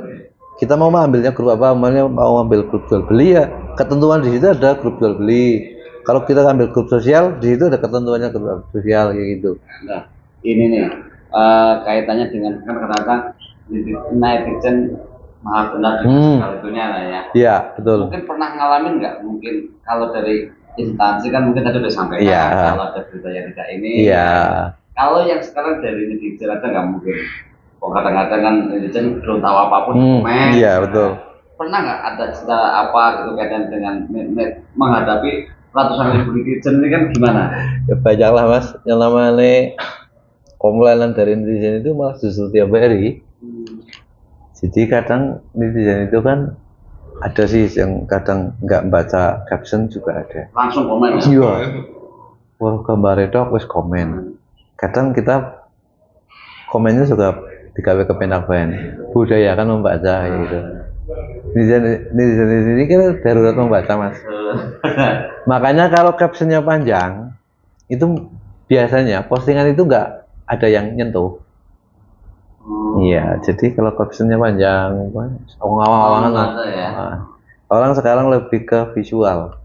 kita mau ambilnya grup apa, mau ambil grup jual beli ya. Ketentuan di situ ada grup jual beli. Kalau kita ambil grup sosial, di situ ada ketentuannya grup sosial kayak gitu. Nah, ini nih kaitannya dengan kan kadang-kadang netizen maha benar segala itunya lah ya. Iya, betul. Mungkin pernah ngalamin nggak? Mungkin kalau dari instansi kan mungkin tadi udah sampai kalau ada berita yang tidak ini. Iya. Kalau yang sekarang dari netizen ada nggak mungkin? Kok kadang-kadang kan netizen belum tahu apapun komen. Iya, betul. Pernah nggak ada cerita apa gitu kaitan dengan menghadapi ratusan ribu netizen ini kan gimana? Ya banyak lah mas, yang namanya komplainan dari netizen itu malah justru tiap hari. Jadi kadang netizen itu kan ada sih yang kadang nggak baca caption juga ada. Langsung komen. Iya. Wah gambar itu wis komen. Kadang kita komennya juga digawe kepenak budaya kan membaca gitu. Netizen di sini kan darurat membaca mas. Makanya kalau captionnya panjang, itu biasanya postingan itu nggak ada yang nyentuh. Iya, jadi kalau captionnya panjang, awang-awangan lah. Ya. Orang sekarang lebih ke visual,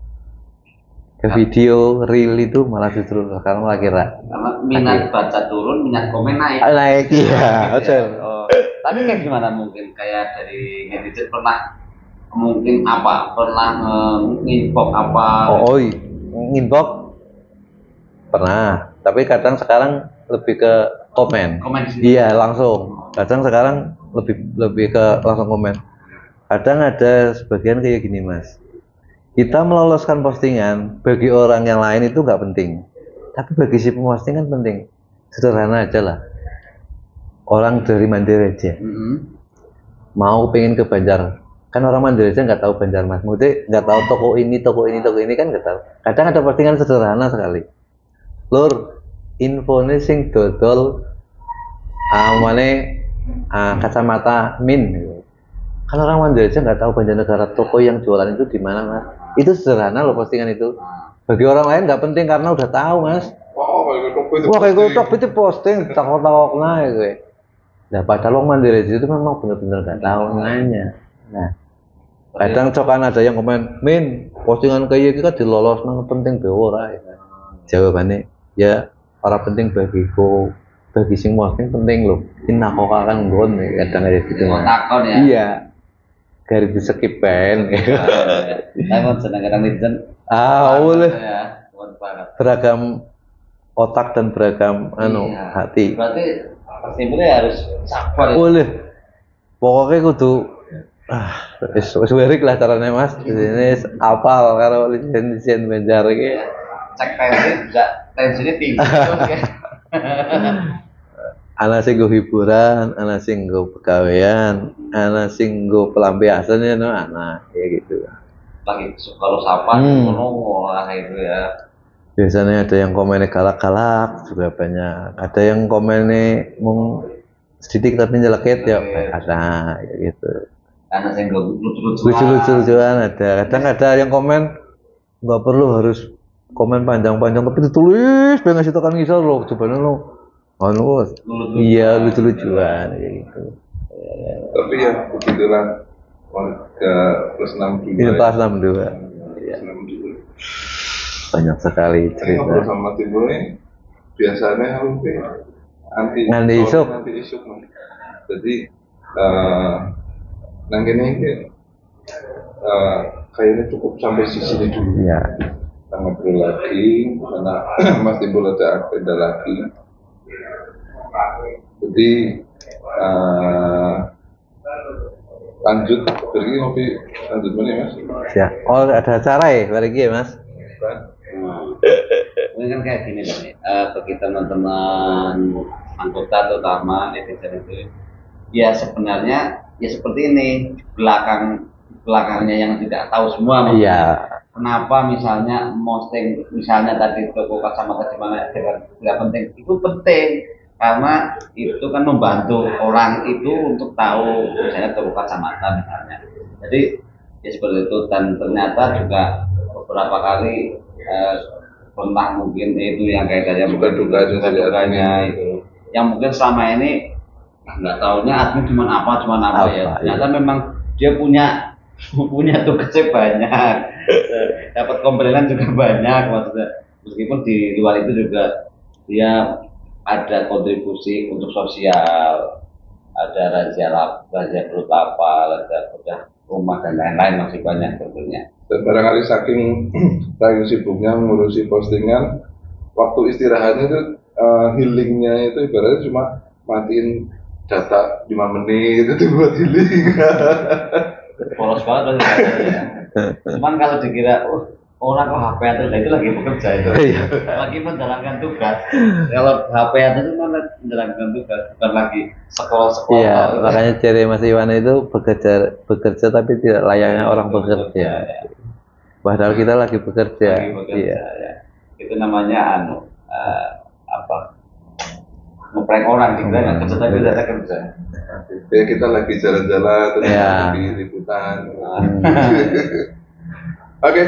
ke video, reel itu malah justru sekarang lagi karena minat baca turun, minat komen naik. Naik, iya, betul. Oh. Tapi kayak gimana mungkin kayak dari netizen pernah mungkin apa pernah nginbox apa? Oh, nginbox pernah, tapi kadang sekarang lebih ke komen. Iya, langsung. Kadang sekarang lebih ke langsung komen. Kadang ada sebagian kayak gini mas, kita meloloskan postingan bagi orang yang lain itu nggak penting, tapi bagi si pempostingan penting. Sederhana aja lah, orang dari Mandiri aja mau pengen ke Banjar, kan orang Mandiri aja nggak tahu Banjar mas, mesti nggak tahu toko ini kan nggak tahu. Kadang ada postingan sederhana sekali, lur infonya sing dodol kacamata min, kan orang Mandiri aja nggak tahu Banjarnegara toko yang jualan itu di mana mas. Itu sederhana loh postingan itu, bagi orang lain nggak penting karena udah tahu mas. Wah kayak gue itu posting takut-takut nah gue. Nah padahal orang Mandiri itu memang benar-benar nggak tahu nanya. Nah kadang cokan ada yang komen, min postingan kayak gitu kan dilolos nang penting beora. Jawabannya ya orang penting bagiku, bagi sing posting penting loh. Ini kok kan gon kadang ada gitu mas. Takon ya. Iya. Garis di skip pen. Tapi kadang netizen. Boleh. Ya, beragam otak dan beragam hati. Berarti pasti harus sabar. Boleh. Pokoknya kudu wis werik lah caranya mas. Ini apal karo lisensi Banjar iki. Cek tensi bisa tensinya tinggi. Ana sing nggo hiburan, ana sing nggo pegawean, ana sing nggo pelampiasan ya anak ya gitu. Lagi kalau sapa ngono itu ya. Biasanya ada yang komennya galak-galak juga banyak, ada yang komennya sedikit tapi nyelekit ya ada gitu. Karena saya lucu-lucuan ada, kadang ada yang komen nggak perlu harus komen panjang-panjang tapi ditulis pengen situ kan ngisor loh coba lo iya lucu-lucuan gitu. Tapi ya begitulah warga plus 62 ini plus 62 ya. Banyak sekali cerita. Ngobrol sama Timbul ini biasanya anti isuk. Jadi nang ini kayaknya cukup sampai sini dulu. Ya. Kita ngobrol lagi karena Mas Timbul ada agenda lagi. Jadi lanjut pergi ngopi lanjut mana mas? Ya. Oh ada acara ya pergi ya mas? Mungkin kan kayak gini nih, bagi teman-teman anggota terutama netizen itu, ya sebenarnya ya seperti ini belakangnya yang tidak tahu semua. Iya. Kenapa misalnya posting misalnya tadi toko kacamata di mana tidak penting? Itu penting karena itu kan membantu orang itu untuk tahu misalnya toko kacamata misalnya. Jadi ya seperti itu dan ternyata juga beberapa kali pernah mungkin itu yang kayak saya dukanya itu yang mungkin selama ini nggak tahunya admin cuma apa ya ternyata memang dia punya tugasnya banyak dapat komplainan juga banyak maksudnya meskipun di luar itu juga dia ada kontribusi untuk sosial ada razia perut lapar ada rumah dan lain-lain masih banyak tentunya. Dan barangkali saking sibuknya ngurusi postingan, waktu istirahatnya itu healingnya itu ibaratnya cuma matiin data 5 menit itu buat healing. Polos banget ya. Cuman kalau dikira orang kok HP itu lagi bekerja itu, lagi menjalankan tugas. Kalau HP itu malah menjalankan tugas, bukan lagi sekolah. Iya, makanya ciri Mas Iwan itu bekerja tapi tidak layaknya orang bekerja. Ya. Padahal kita lagi bekerja. Iya. Ya. Itu namanya ngeprank orang dikira nggak kerja tapi ternyata kerja. Ya kita lagi jalan-jalan terus Iya. lagi liputan. Oke.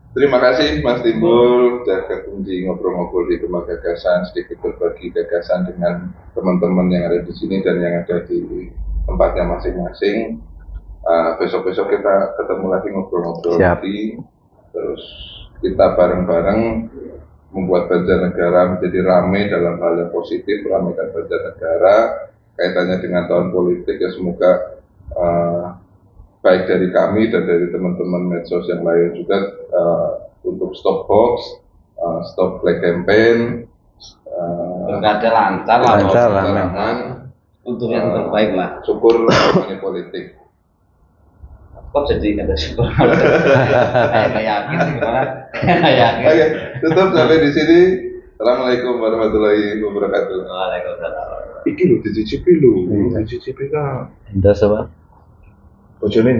Terima kasih Mas Timbul sudah gabung di ngobrol-ngobrol di Rumah Gagasan, sedikit berbagi gagasan dengan teman-teman yang ada di sini dan yang ada di tempatnya masing-masing. Besok-besok kita ketemu lagi ngobrol-ngobrol Siap. lagi, terus kita bareng-bareng membuat Banjarnegara menjadi ramai dalam hal yang positif, ramaikan Banjarnegara, kaitannya dengan tahun politik ya semoga baik dari kami dan dari teman-teman medsos yang lain juga untuk stop hoax, stop black campaign, Berkada lancar lah. Lancar lah. aman, Untuk yang terbaik lah. syukur namanya politik. Kok jadi kata syukur? Kayak yakin sih gimana? Yakin. Oke, tutup sampai di sini. Assalamualaikum warahmatullahi wabarakatuh. Waalaikumsalam. Iki lho dicicipi lho, dicicipi kan. Indah sama. Bojone